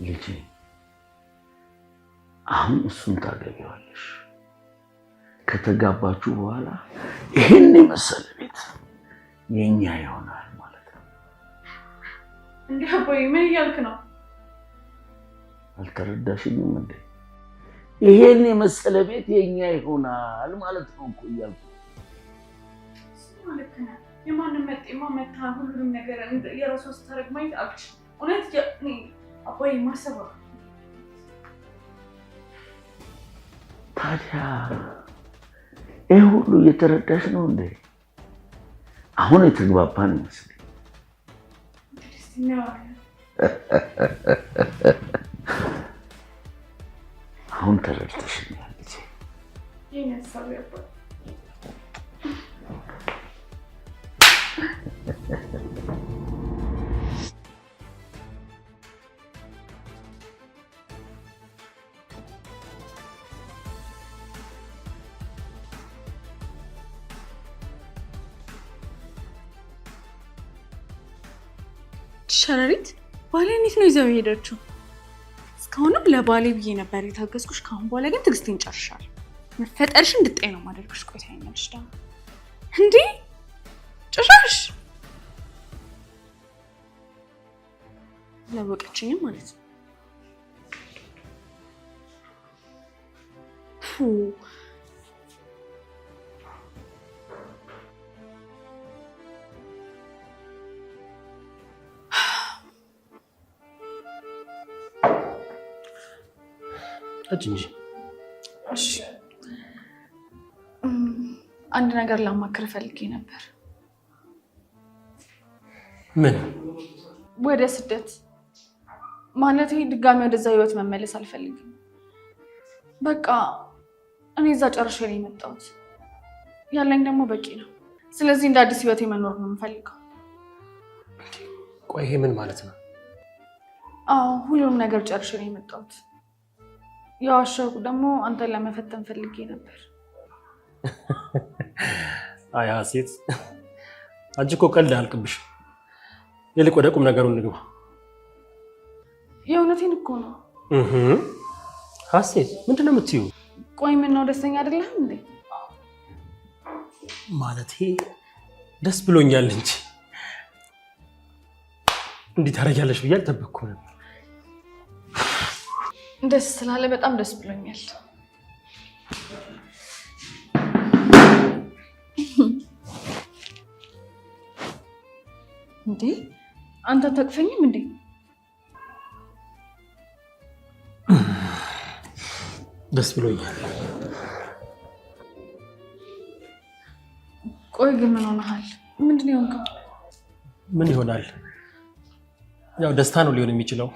ልጄ አሁን እሱን ታገቢዋለሽ። ከተጋባችሁ በኋላ ይሄን የመሰለ ቤት የኛ ይሆናል ማለት ነው። እንዴ አባዬ ምን እያልክ ነው? አልተረዳሽኝም እንዴ? ይሄን የመሰለ ቤት የኛ ይሆናል ማለት ነው እኮ እያልኩ። ማለት ነው የማንም መጤማ መታ ሁሉንም ነገር የራሷ ስታረግ ማየት አልች። እውነት አባዬ ማሰባ ታዲያ ይሄ ሁሉ እየተረዳሽ ነው እንዴ? አሁን የተግባባን ይመስለኝ። አሁን ተረድተሽኛል ልጄ። ይሄን ሀሳብ ያባል ሸረሪት ባሌ እንዴት ነው ይዘው የሄደችው? እስካሁንም ለባሌ ብዬ ነበር የታገዝኩሽ። ካሁን በኋላ ግን ትዕግስቴን ጨርሻለሁ። መፈጠርሽ እንድጠይ ነው ማደርግሽ። ቆይታ ይመልሽ ደግሞ እንዴ ጭራሽ ለወቀችኝም ማለት ነው። እንጂ እሺ አንድ ነገር ላማክር ፈልጌ ነበር። ምን? ወደ ስደት ማለት ድጋሚ ወደዛ ህይወት መመለስ አልፈልግም። በቃ እኔ እዛ ጨርሼ ነው የመጣሁት። ያለኝ ደግሞ በቂ ነው። ስለዚህ እንደ አዲስ ህይወት መኖር ነው የምፈልገው። ቆይ ይሄ ምን ማለት ነው? አዎ ሁሉንም ነገር ጨርሼ ነው የመጣሁት። ያዋሸሁ ደግሞ አንተን ለመፈተን ፈልጌ ነበር። አይ ሀሴት፣ አንቺ እኮ ቀልድ አያልቅብሽም። ይልቅ ወደ ቁም ነገሩ እንግባ። የእውነቴን እኮ ነው። ሀሴት ምንድን ነው የምትይው? ቆይ ምን ነው ደስተኛ አይደለህም እንዴ? ማለቴ ደስ ብሎኛል እንጂ እንዲህ ታደርጊያለሽ ብዬ አልጠበቅኩም ነበር። ደስ ስላለ በጣም ደስ ብሎኛል። እንዴ አንተ አታቅፈኝም እንዴ? ደስ ብሎኛል። ቆይ ግን ምን ሆነሃል? ምንድን ነው የሆንከው? ምን ይሆናል? ያው ደስታ ነው ሊሆን የሚችለው።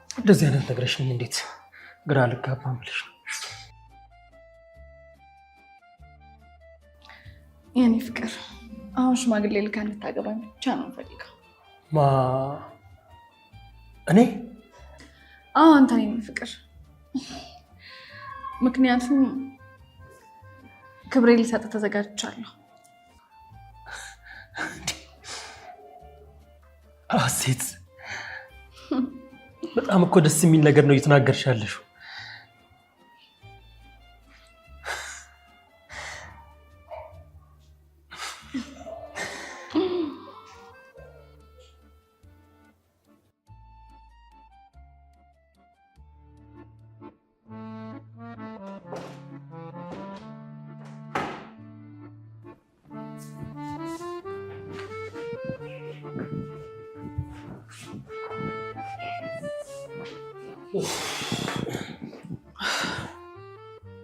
እንደዚህ አይነት ነገርሽኝ እንዴት ግራ ልጋባም ብለሽ ነው? የኔ ፍቅር አሁን ሽማግሌ ልካ እንድታገባኝ ብቻ ነው የምፈልገው። እኔ? አዎ አንተ ነኝ ፍቅር። ምክንያቱም ክብሬ ሊሰጥ ተዘጋጅቻለሁ። ሀሴት በጣም እኮ ደስ የሚል ነገር ነው እየተናገርሽ ያለሽው።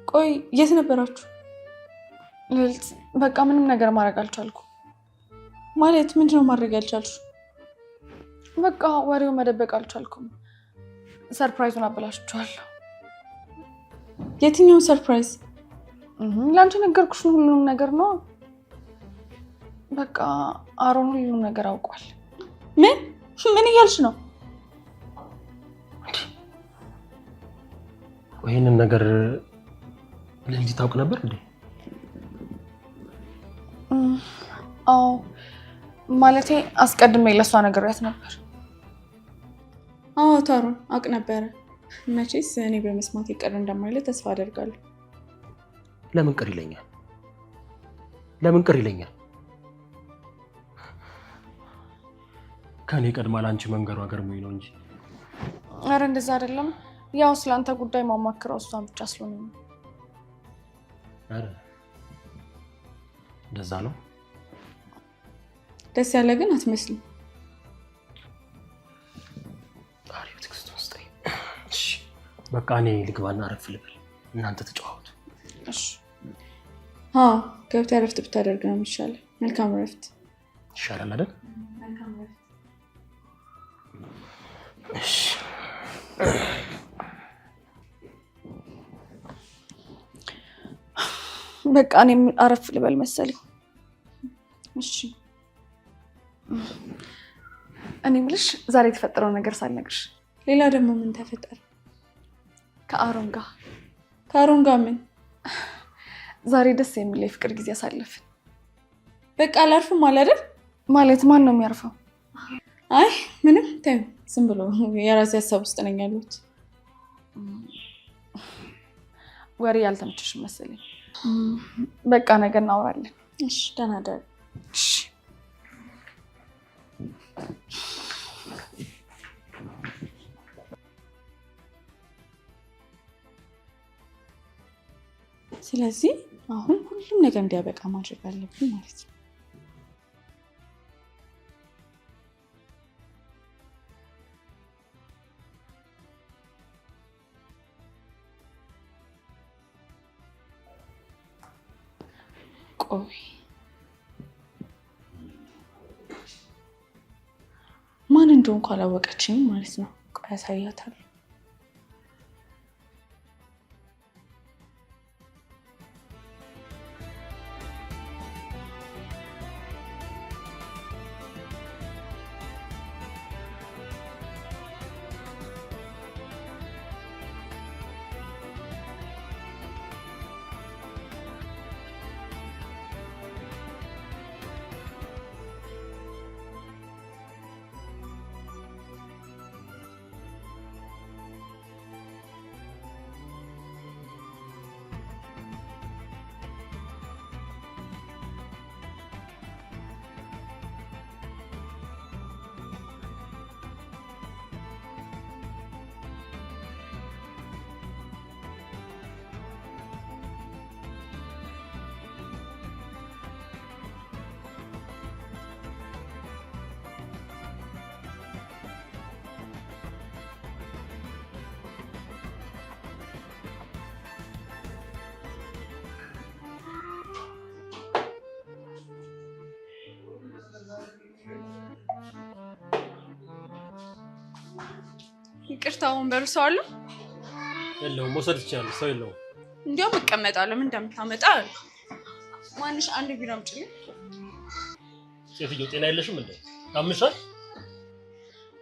ቆይ የት ነበራችሁ? ልዕልት በቃ ምንም ነገር ማድረግ አልቻልኩም። ማለት ምንድነው ማድረግ ያልቻልሽ? በቃ ወሬው መደበቅ አልቻልኩም። ሰርፕራይዙን አበላሽቻለሁ። የትኛው ሰርፕራይዝ? ለአንቺ ነገርኩሽ ሁሉንም ነገር ነው። በቃ አሮን ሁሉንም ነገር አውቋል። ምን እያልሽ ነው? ይህንን ነገር ልዕልት ታውቅ ነበር እንዴ? አዎ ማለቴ አስቀድሜ ለሷ ነግሬያት ነበር። አዎ አሮን አውቅ ነበረ። መቼስ እኔ በመስማት ይቀር እንደማይለ ተስፋ አደርጋለሁ። ለምን ቅር ይለኛል? ለምን ቅር ይለኛል? ከኔ ቀድማ ላንቺ መንገሯ ገርሞኝ ነው እንጂ። አረ እንደዛ አይደለም። ያው ስላንተ ጉዳይ ማማክረው እሷን ብቻ ስለሆነ ነው። አረ እንደዛ ነው። ደስ ያለ ግን አትመስልም። አሪፍ ትክስት ውስጥ። እሺ በቃ እኔ ልግባና አረፍ ልበል፣ እናንተ ተጫወቱ። እሺ ገብተህ እረፍት ብታደርግ ነው የሚሻለው። መልካም እረፍት። ይሻላል አይደል? መልካም እረፍት። እሺ በቃ እኔም አረፍ ልበል መሰለኝ። እሺ እኔ የምልሽ ዛሬ የተፈጠረው ነገር ሳልነግርሽ። ሌላ ደግሞ ምን ተፈጠረ? ከአሮን ጋር። ከአሮን ጋር ምን? ዛሬ ደስ የሚል የፍቅር ጊዜ አሳለፍን። በቃ አላርፍም አለ አይደል? ማለት ማን ነው የሚያርፈው? አይ ምንም ተይው፣ ዝም ብሎ የራሴ ሀሳብ ውስጥ ነኝ ያለሁት። ወሬ ያልተመቸሽም መሰለኝ። በቃ ነገ እናወራለን። እሺ ደህና ደር። እሺ ስለዚህ አሁን ሁሉም ነገር እንዲያበቃ ማድረግ አለብን ማለት ነው። ቆይ ማን እንደሆንኩ አላወቀችኝም ማለት ነው። ቆይ ያሳያታል። ይቅርታ ወንበሩ ሰው አለ? የለውም፣ መውሰድ ይቻላል። ሰው የለውም። እንዲያውም እቀመጣለሁ። ምን እንደምታመጣ ማንሽ አንድ ቢራ አምጪልኝ። ሴትዮ ጤና የለሽም እንዴ? ታምሻል?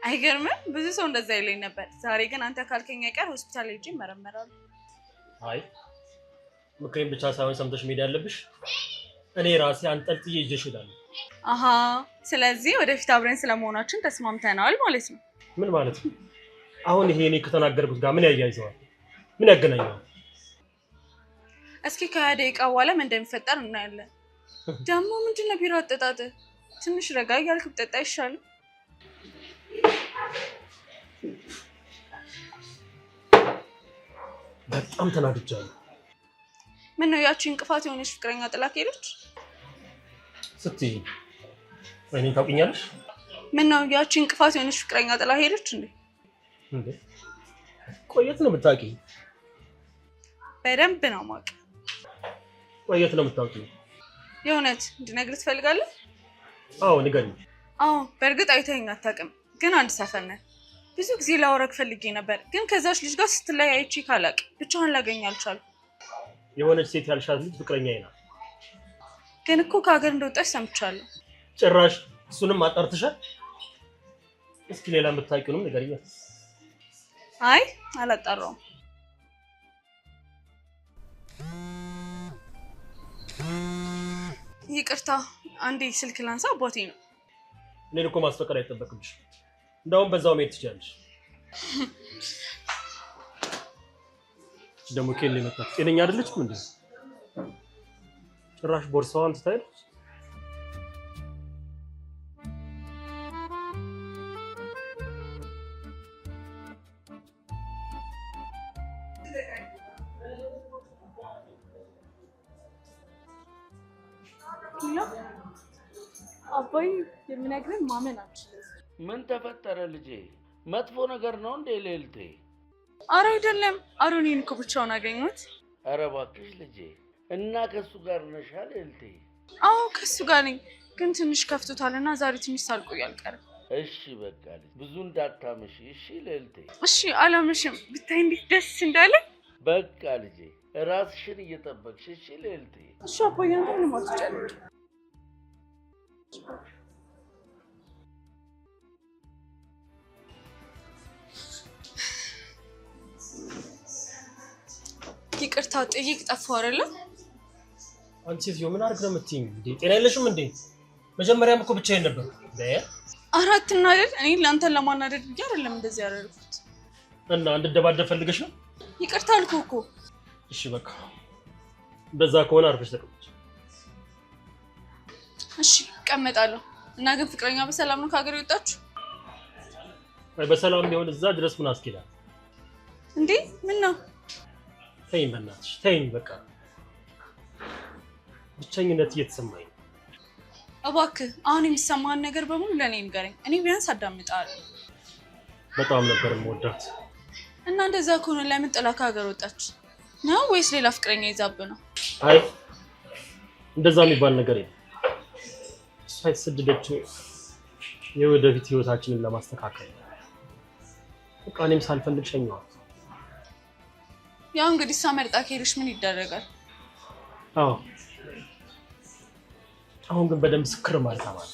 አይገርምም? ብዙ ሰው እንደዛ ይለኝ ነበር። ዛሬ ግን አንተ ካልከኝ አይቀር ሆስፒታል ሄጄ እመረመራለሁ። አይ ምክሬን ብቻ ሳይሆን ሰምተሽ መሄድ ያለብሽ። እኔ ራሴ አንጠልጥዬ ይዤሽ እሄዳለሁ። አሃ፣ ስለዚህ ወደፊት አብረን ስለመሆናችን ተስማምተናል ማለት ነው። ምን ማለት ነው? አሁን ይሄ እኔ ከተናገርኩት ጋር ምን ያያይዘዋል? ምን ያገናኘዋል? እስኪ ከ20 ደቂቃ በኋላ ምን እንደሚፈጠር እናያለን። ደግሞ ምንድነው ቢራ አጠጣጥ? ትንሽ ረጋ እያልክ ብጠጣ ይሻላል። በጣም ተናድጃለሁ። ምን ነው ያቺ እንቅፋት የሆነች ፍቅረኛ ጥላ ሄደች ስትይ እኔን ታውቂኛለሽ? ምን ነው ያቺ እንቅፋት የሆነች ፍቅረኛ ጥላ ሄደች እንዴ? ቆየት ነው የምታውቂው? በደንብ ነው የማውቅ። ቆየት ነው የምታውቂው? የእውነት እንድነግርህ ትፈልጋለህ? አዎ ንገሪኝ። አዎ በእርግጥ አይተኸኝ አታውቅም፣ ግን አንድ ሰፈር ነን። ብዙ ጊዜ ላወራህ ፈልጌ ነበር፣ ግን ከዛች ልጅ ጋር ስትለያይ አይቼ ካላቅ ብቻዋን ላገኝ አልቻልኩም። የሆነች ሴት ያልሻት ልጅ ፍቅረኛዬ ናት። ግን እኮ ከሀገር እንደወጣች ሰምቻለሁ። ጭራሽ እሱንም አጣርተሻል? እስኪ ሌላ የምታውቂውንም ንገሪኝ። አይ አላጣራውም። ይቅርታ አንዴ ስልክ ላንሳ፣ አባቴ ነው። እኔን እኮ ማስፈቀድ አይጠበቅብሽ። እንደውም በዛው መሄድ ትችላለሽ። ደግሞ ኬል መጣች። ጤነኛ አይደለችም እንዴ? ጭራሽ ቦርሳዋን ትታይለች። አባይ የምነግርህን ማመን አልችልም። ምን ተፈጠረ ልጄ? መጥፎ ነገር ነው እንዴ ልዕልቴ? ኧረ አይደለም፣ አሮኒን እኮ ብቻውን አገኙት። ኧረ እባክሽ ልጄ። እና ከሱ ጋር ነሽ ልዕልቴ? አዎ ከሱ ጋር ነኝ፣ ግን ትንሽ ከፍቶታልና ዛሬ ትንሽ ሳልቆይ አልቀርም። እሺ በቃ ልጅ፣ ብዙ እንዳታመሽ እሺ ልዕልቴ? እሺ አላመሽም። ብታይ እንዴት ደስ እንዳለ። በቃ ልጄ ራስሽን እየጠበቅሽ እሺ ልዕልቴ? እሺ አባዬ አንተ ምንም አትጨነቅ። ይቅርታ ጥይቅ ጠፋው አይደለ? አንቺ ሴትዮ ምን አድርግ ነው የምትይኝ እንዴ? ጤና የለሽም እንዴ? መጀመሪያም እኮ ብቻዬን ነበር እንዴ? አራት እናደድ። እኔ ለአንተን ለማናደድ ብዬ አይደለም እንደዚህ ያደረኩት። እና እንድደባደብ ፈልገሽ ነው? ይቅርታ አልኩህ እኮ። እሺ በቃ እንደዛ ከሆነ አርፈሽ ተቀመጭ። እሺ እቀመጣለሁ። እና ግን ፍቅረኛ በሰላም ነው ከሀገር የወጣችሁ? አይ በሰላም ቢሆን እዛ ድረስ ምን አስኬዳል እንዴ? ምን ነው? ተይኝ በእናትሽ ተይኝ። በቃ ብቸኝነት እየተሰማኝ ነው። እባክህ አሁን የሚሰማህን ነገር በሙሉ ለእኔ ንገረኝ። እኔ ቢያንስ አዳምጣለሁ። በጣም ነበር የምወዳት። እና እንደዛ ከሆነ ለምን ጥላ ከሀገር ወጣች ነው? ወይስ ሌላ ፍቅረኛ ይዛብ ነው? አይ እንደዛ የሚባል ነገር የለም። እሷ የተሰደደችው የወደፊት ህይወታችንን ለማስተካከል። በቃ እኔም ሳልፈልግ ሸኘኋት። ያው እንግዲህ እሷ መርጣ ከሄደች ምን ይደረጋል? አዎ አሁን ግን በደንብ ስክር ማለት አማረ።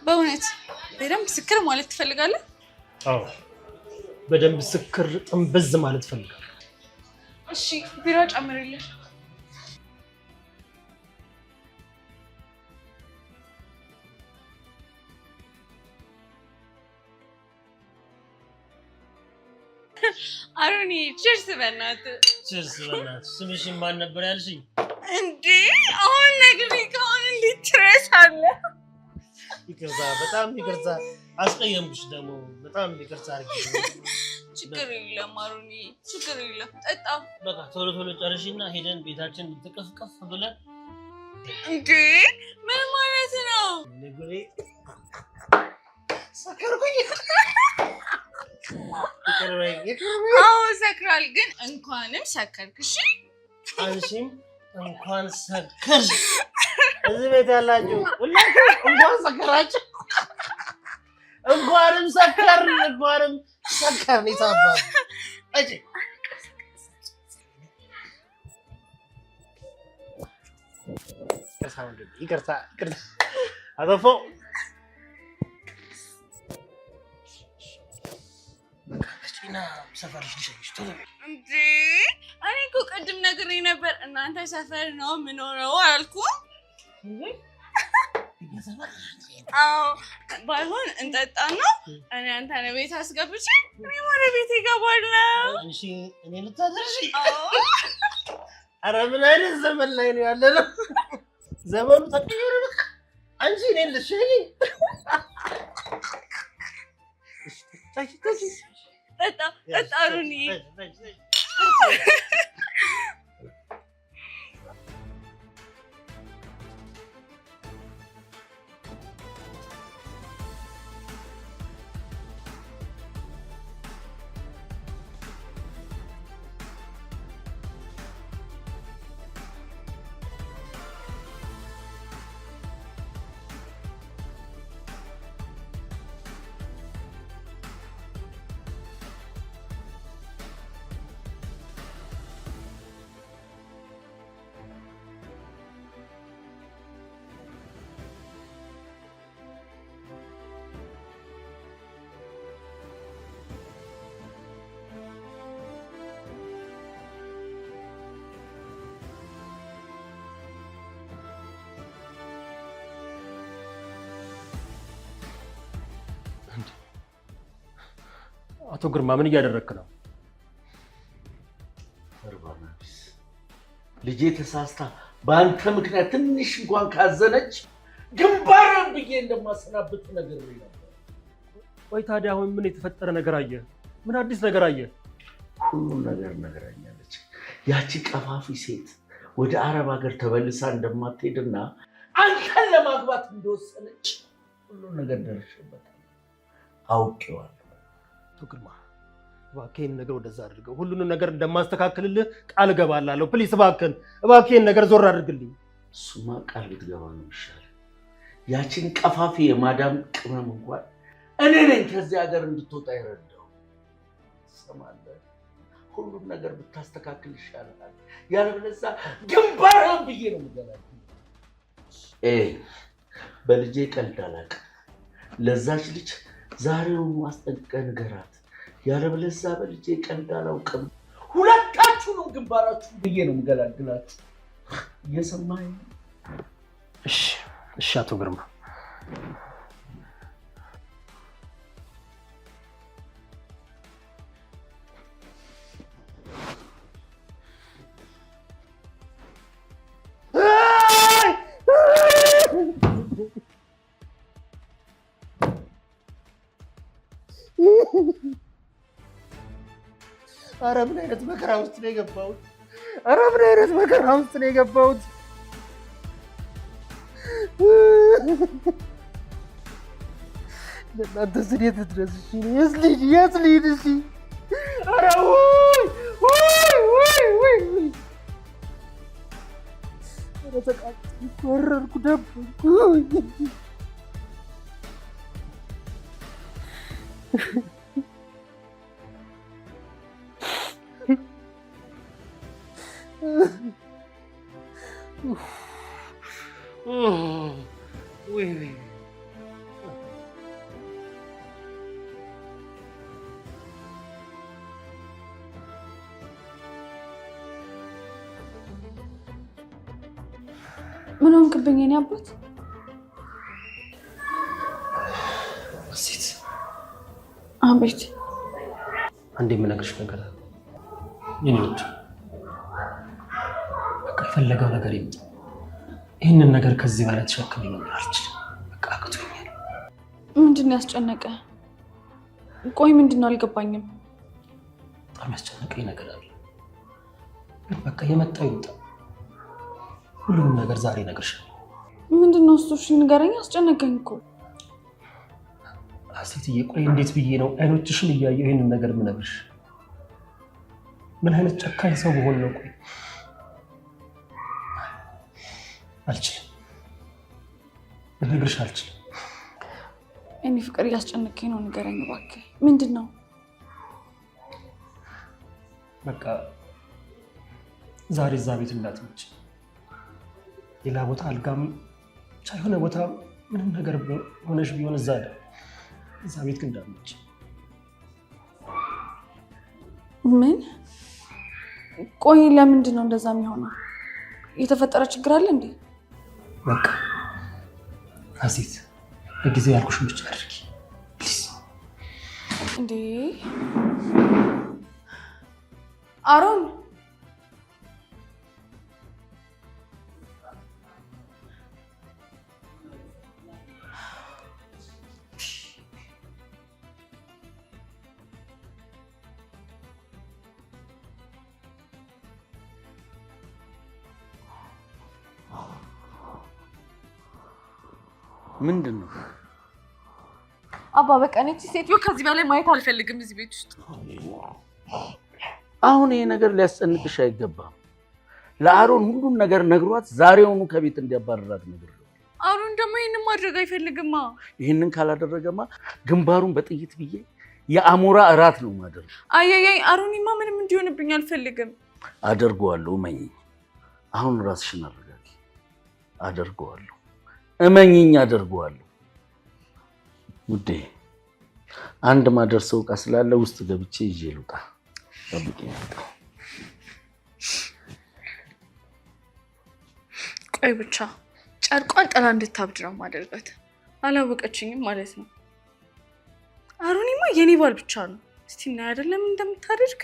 በእውነት በደንብ ስክር ማለት ትፈልጋለህ? አዎ በደንብ ስክር ጥንብዝ ማለት ፈልጋለሁ። እሺ ቢራ ጨምርልኝ። አሮኒ ቺርስ በእናትህ። ቺርስ በእናትህ። ስምሽን ማን ነበር ያልሽኝ? እንዴ አሁን ነግሬ ከሆነ እንዴት ትረሳለህ? ይቅርታ፣ በጣም ይቅርታ። አስቀየምኩሽ ደግሞ በጣም ይቅርታ አድርጊ። ችግር የለም አሮኒ፣ ችግር የለም። ጠጣ። በቃ ቶሎ ቶሎ ጨርሽና ሄደን ቤታችን ተቀፍቀፍ ብለን። እንዴ ምን ማለት ነው? ንጉሬ ሰከርኩኝ። አዎ ሰክራል፣ ግን እንኳንም ሰከርክ። እሺ አንቺም እንኳን ሰከርሽ። እዚህ ቤት ያላችሁ ሁላችሁ እንኳን ሰከራችሁ። እንኳንም ሰከርን፣ እንኳንም ሰከርን። ይሳባል እጂ ይቅርታ አጠፋው። ሰፈርሽ ልሸኝሽ ቶሎ። እንዴ እኔ እኮ ቅድም ነግሬ ነበር እናንተ ሰፈር ነው የምኖረው አላልኩም? አዎ ባይሆን እንጠጣና እኔ አንተን ቤት አስገብቼ እኔ ወደ ቤት እገባለሁ። አንቺ እኔ ልታደርሺ? ኧረ ምን አይነት ዘመን ላይ ነው ያለነው? ዘመኑ ተቀየረ። በቃ አንቺ እኔን ልትሸኝ? ጠጣ ጠጣ አሮኒ። አቶ ግርማ ምን እያደረክ ነው? እርባናቢስ ልጄ ተሳስታ በአንተ ምክንያት ትንሽ እንኳን ካዘነች ግንባርን ብዬ እንደማሰናብት ነገር ነበር። ወይ ታዲያ አሁን ምን የተፈጠረ ነገር አየ? ምን አዲስ ነገር አየ? ሁሉም ነገር ነግራኛለች። ያቺ ቀፋፊ ሴት ወደ አረብ ሀገር ተበልሳ እንደማትሄድና አንተን ለማግባት እንደወሰነች ሁሉም ነገር ደርሼበታል፣ አውቄዋለሁ። አቶ ግርማ እባክህን ነገር ወደዛ አድርገው። ሁሉንም ነገር እንደማስተካከልልህ ቃል እገባላለሁ። ፕሊስ እባክህን ነገር ዞር አድርግልኝ። እሱማ ቃል ብትገባ ነው የሚሻለው። ያችን ቀፋፊ የማዳም ቅመም እንኳን እኔ ነኝ ከዚህ ሀገር እንድትወጣ ይረዳው። ትሰማለህ? ሁሉም ነገር ብታስተካክል ይሻላል። ያለበለዚያ ግንባርህን ብዬ ነው የምገላግልህ። በልጄ ቀልድ አላውቅም። ለዛች ልጅ ዛሬውን ማስጠንቀቂያ ንገራት። ያለበለዚያ በልጄ ቀልድ አላውቅም። ሁለታችሁንም ግንባራችሁን ብዬ ነው የምገላግላችሁ። እየሰማኸኝ? እሺ አቶ ግርማ። ኧረ ምን አይነት መከራ ውስጥ ነው የገባሁት? ለእናንተ ስዴት ድረስ የት ልሂድ? እሺ ኧረ ተቃጠልኩ፣ ወረርኩ፣ ደበርኩ። ምን ሆንክብኝ የኔ አባት? ሴት አቤት። አንዴ የምነግርሽ ነገር አለ የኔ ልጅ። በቃ የፈለገው ነገር ይምጣ፣ ይህንን ነገር ከዚህ በላይ ተሸክሜ መኖር አልችልም። በቃ አቅቶኛል። ምንድን ነው ያስጨነቀ? ቆይ ምንድን ነው አልገባኝም። በጣም ያስጨነቀኝ ነገር አለ፣ ግን በቃ የመጣው ይምጣ። ሁሉንም ነገር ዛሬ እነግርሻለሁ። ምንድን ነው እሱ? እሺ ንገረኝ። አስጨነቀኝ እኮ ሴትዬ። ቆይ እንዴት ብዬ ነው አይኖችሽን እያየሁ ይህንን ነገር የምነግርሽ? ምን አይነት ጨካኝ ሰው በሆን ነው? ቆይ አልችልም፣ ልነግርሽ አልችልም። እኔ ፍቅር እያስጨነቀኝ ነው። ንገረኝ እባክህ። ምንድን ነው? በቃ ዛሬ እዛ ቤት እንዳትመጪ። ሌላ ቦታ አልጋም ብቻ የሆነ ቦታ ምንም ነገር ሆነሽ ቢሆን እዛ ቤት ግን እንዳትመጪ። ምን? ቆይ ለምንድን ነው እንደዛ የሚሆነው? የተፈጠረ ችግር አለ እንዴ? በቃ ሀሴት በጊዜው ያልኩሽን ብቻ አድርጊ ፕሊዝ። እንዴ አሮን፣ ምንድን ነው? አባ በቃ እቺ ሴትዮ ከዚህ በላይ ማየት አልፈልግም እዚህ ቤት ውስጥ። አሁን ይሄ ነገር ሊያስጨንቅሽ አይገባም። ለአሮን ሁሉን ነገር ነግሯት ዛሬውኑ ከቤት እንዲያባረራት ነገር። አሮን ደግሞ ይሄንን ማድረግ አይፈልግማ። ይሄንን ካላደረገማ ግንባሩን በጥይት ብዬ የአሞራ እራት ነው ማደርግ። አያያይ አሮንማ ምንም እንዲሆንብኝ አልፈልግም። አደርገዋለሁ፣ እመኚኝ። አሁን ራስሽን አረጋጊ። አደርገዋለሁ፣ እመኚኝ፣ አደርገዋለሁ። ውዴ አንድ ማደርሰው ዕቃ ስላለ ውስጥ ገብቼ ይዤ ልውጣ። ጠብቂኝ። ቆይ ብቻ ጨርቋን ጥላ እንድታብድ ነው ማደርጋት። አላወቀችኝም ማለት ነው። አሮኒማ የኔ ባል ብቻ ነው። እስቲ እና አይደለም እንደምታደርግ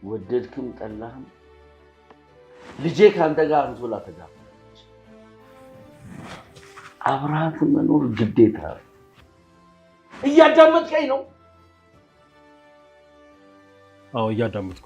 ወደድክም ጠላህም ልጄ ካንተ ጋር አንሶላ ተጋባች። አብረሃት መኖር ግዴታ። እያዳመጥከኝ ነው? አዎ እያዳመጥኩ።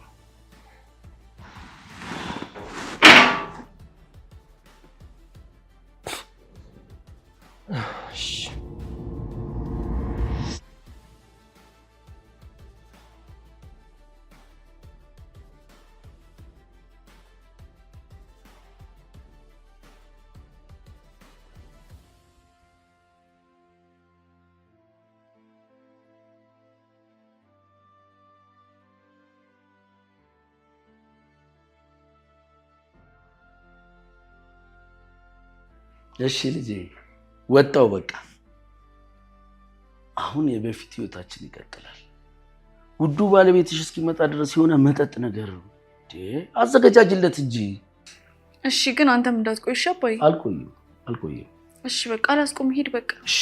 እሺ ልጄ ወጣው በቃ። አሁን የበፊት ህይወታችን ይቀጥላል። ውዱ ባለቤትሽ እስኪመጣ ድረስ የሆነ መጠጥ ነገር አዘገጃጅለት እንጂ። እሺ ግን አንተም እንዳትቆይ እሺ አባዬ። አልቆይም። እሺ በቃ አላስቆም፣ ሂድ በቃ። እሺ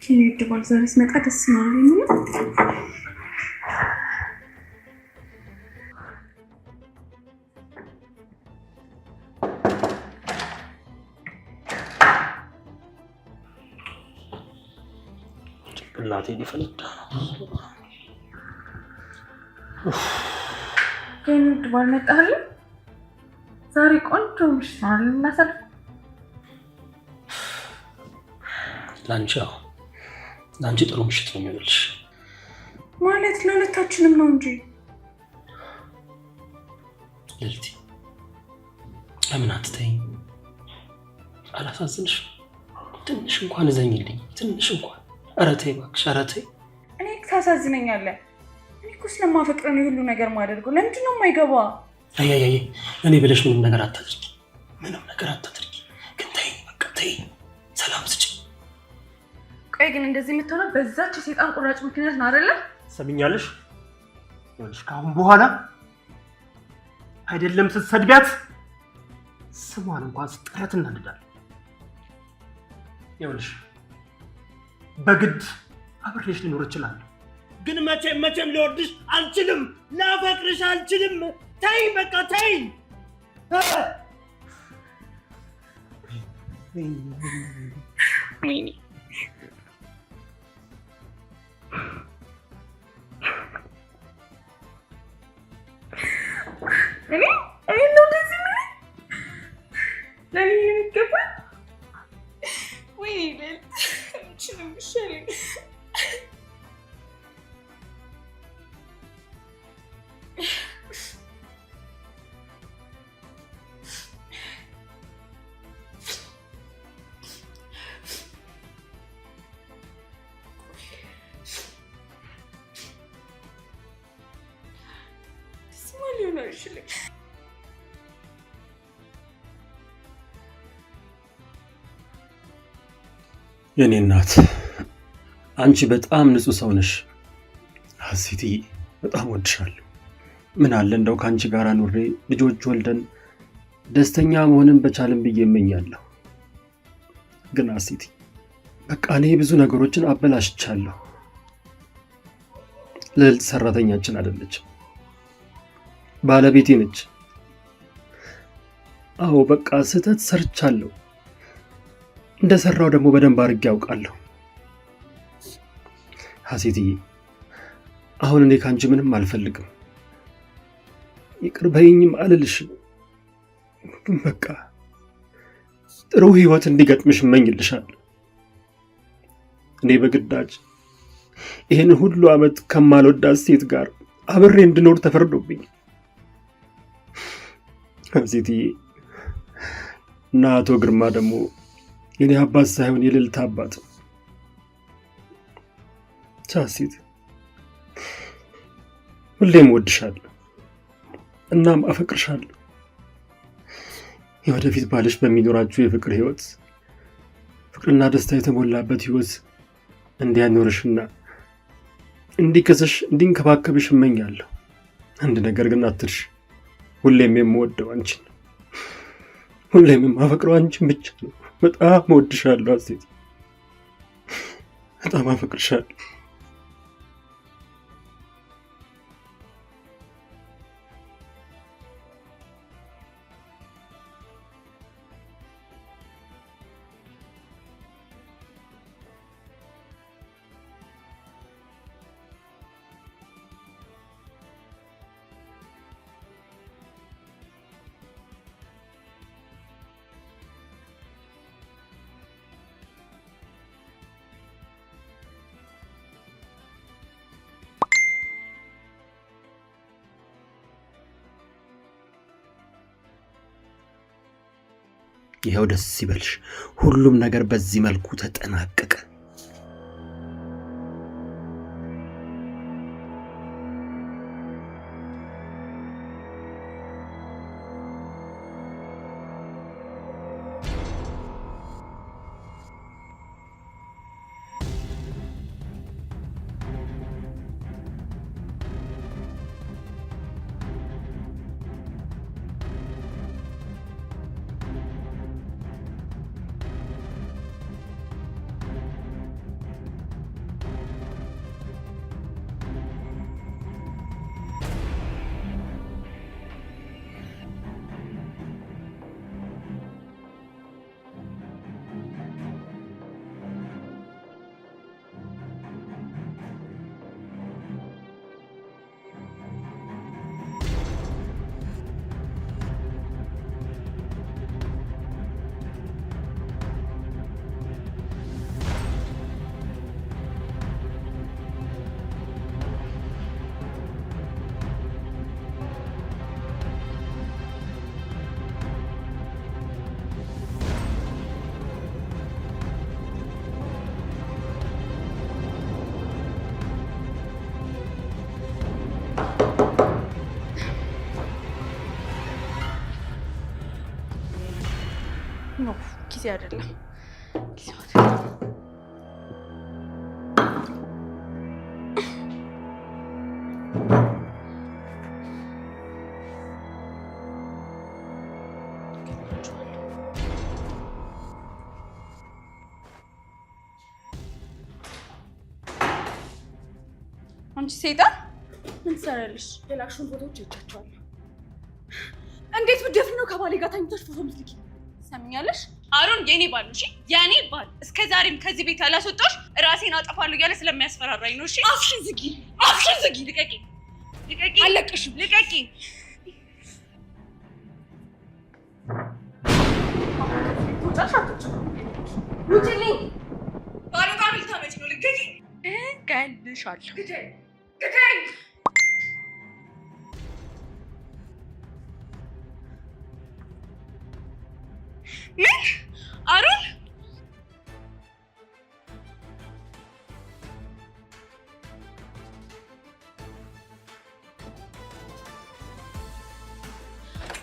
ኪኒድ ባል ዛሬ ሲመጣ ደስ ነው የሚለው። ጭንቅላቴ ሊፈነዳ ነው። ኪኒድ ባል መጣህ? ዛሬ ቆንጆ ምሽት ነው እናሳልፍ። ላንቺ ጥሩ ምሽት ነው የሚሆንልሽ። ማለት ለሁለታችንም ነው እንጂ። ልልቲ ለምን አትተይኝ? አላሳዝንሽ? ትንሽ እንኳን እዘኝልኝ፣ ትንሽ እንኳን። ኧረ ተይ እባክሽ፣ ኧረ ተይ። እኔ ታሳዝነኛለህ። እኔ እኮ ስለማፈቅር ነው ሁሉ ነገር ማደርገው። ለምንድን ነው የማይገባ? አይ እኔ ብለሽ ምንም ነገር አታድርጊ፣ ምንም ነገር አታድርጊ። ግን ተይኝ፣ በቃ ተይኝ፣ ሰላም ስጪ። ቆይ ግን እንደዚህ የምትሆነው በዛች የሰይጣን ቁራጭ ምክንያት ነው አይደለ? ሰሚኛለሽ? ይኸውልሽ ከአሁን በኋላ አይደለም ስትሰድቢያት ስሟን እንኳን ስጠሪያት እናድዳለን። ይኸውልሽ በግድ አብሬሽ ልኖር እችላለሁ፣ ግን መቼም ሊወድሽ አልችልም፣ ላፈቅርሽ አልችልም። ተይ በቃ ተይ። ወይኔ እኔ ነው እንደዚህ ለኔ የሚገባል። ወይኔ ለችንም ይሻለኝ። የኔ እናት አንቺ በጣም ንጹህ ሰው ነሽ። ሀሴትዬ በጣም ወድሻለሁ። ምን አለ እንደው ከአንቺ ጋር ኑሬ ልጆች ወልደን ደስተኛ መሆንን በቻልን ብዬ እመኛለሁ። ግን ሀሴትዬ በቃ እኔ ብዙ ነገሮችን አበላሽቻለሁ። ልዕልት ሰራተኛችን አይደለችም፣ ባለቤቴ ነች። አዎ በቃ ስህተት ሰርቻለሁ። እንደሰራው ደግሞ በደንብ አድርጌ ያውቃለሁ። ሀሴትዬ አሁን እኔ ካንቺ ምንም አልፈልግም። ይቅር በይኝም አልልሽም። ግን በቃ ጥሩ ህይወት እንዲገጥምሽ እመኝልሻለሁ። እኔ በግዳጅ ይህን ሁሉ ዓመት ከማልወዳት ሴት ጋር አብሬ እንድኖር ተፈርዶብኝ። ሀሴትዬ እና አቶ ግርማ ደግሞ የኔ አባት ሳይሆን የልዕልት አባት። ሀሴት ሁሌም ወድሻለሁ፣ እናም አፈቅርሻለሁ። የወደፊት ባልሽ በሚኖራችሁ የፍቅር ህይወት ፍቅርና ደስታ የተሞላበት ህይወት እንዲያኖርሽና እንዲከስሽ እንዲንከባከብሽ እመኛለሁ። አንድ ነገር ግን አትርሽ፣ ሁሌም የምወደው አንቺን፣ ሁሌም የማፈቅረው አንቺን ብቻ ነው። በጣም እወድሻለሁ ሀሴት፣ በጣም አፈቅርሻለሁ። ይኸው ደስ ይበልሽ፣ ሁሉም ነገር በዚህ መልኩ ተጠናቀቀ። ነው ጊዜ አይደለም ጊዜው አይደለም። አንቺ ሰይጣን ምን ትሰሪያለሽ? የላክሽውን ፎቶዎች አይቻቸዋለሁ። እንዴት ብትደፍሪ ነው ከባሌ ጋር ተኝተሽ ፎቶ የምትልኪ? ሰምኛለሽ? አሮን የኔ ባል ነው። እሺ የኔ ባል። እስከ ዛሬም ከዚህ ቤት ያላስወጣሽ ራሴን አጠፋለሁ እያለ ስለሚያስፈራራኝ ነው። እሺ አፍሽን ዝጊ፣ አፍሽን ዝጊ። ልቀቂ፣ ልቀቂ፣ አለቅሽም። ልቀቂ። ውጭልኝ። ባሌ ጋር ልታመጪ ነው? ልቀቂ። እገልሻለሁ። ግደይ፣ ግደይ። ምን? አሮን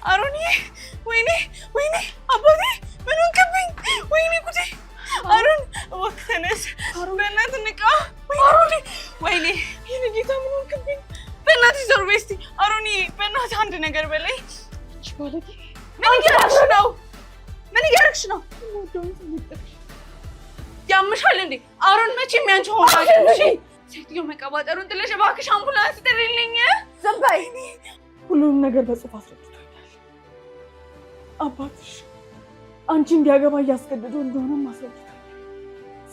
አሮንዬ፣ ወይኔ ወይኔ፣ አባቴ ምን ሆንክብኝ? ወይኔ ጉዴ! አሮን እባክህ ተነስ፣ በእናትህ ንቃ። አሮን ወይኔ፣ የኔ ጌታ ምን ሆንክብኝ? በእናትህ ዞር በይ እስኪ። አሮንዬ በእናትህ አንድ ነገር በለኝ። ምን እያደረግሽ ነው? ምን እያደረግሽ ነው? ያምሻል እንዴ? አሮን መቼም ያንቺ ሆኗል። ሴትዮ መቀባጠሩን ጥለሽ እባክሽ አምቡላንስ ጥሪልኝ። ዝም በይ። ሁሉንም ነገር በጽሑፍ አስረድቶኛል። አባትሽ አንቺ እንዲያገባ እያስገደደው እንደሆነም አስረድቶኛል።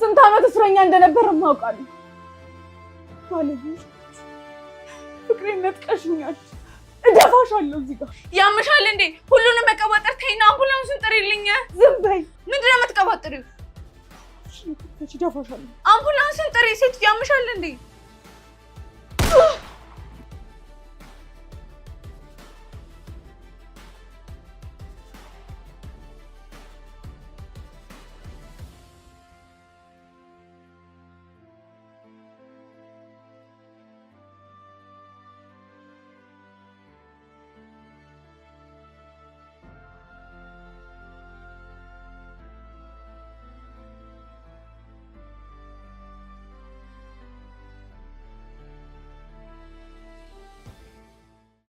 ስንት ዓመት እስረኛ እንደነበር ማውቃለሁ። ባለቤትሽ ፍቅሬን ነጥቀሽኛል። እደፋሻለሁ እዚህ ጋር። ያምሻል እንዴ? ሁሉንም መቀባጠር ተይና አምቡላንሱን ጥሪልኝ። ዝም በይ። ምንድን ነው የምትቀባጥሪው? እደፋሻለሁ። አምቡላንሱን ጥሪ። ሴት ያምሻል እንዴ?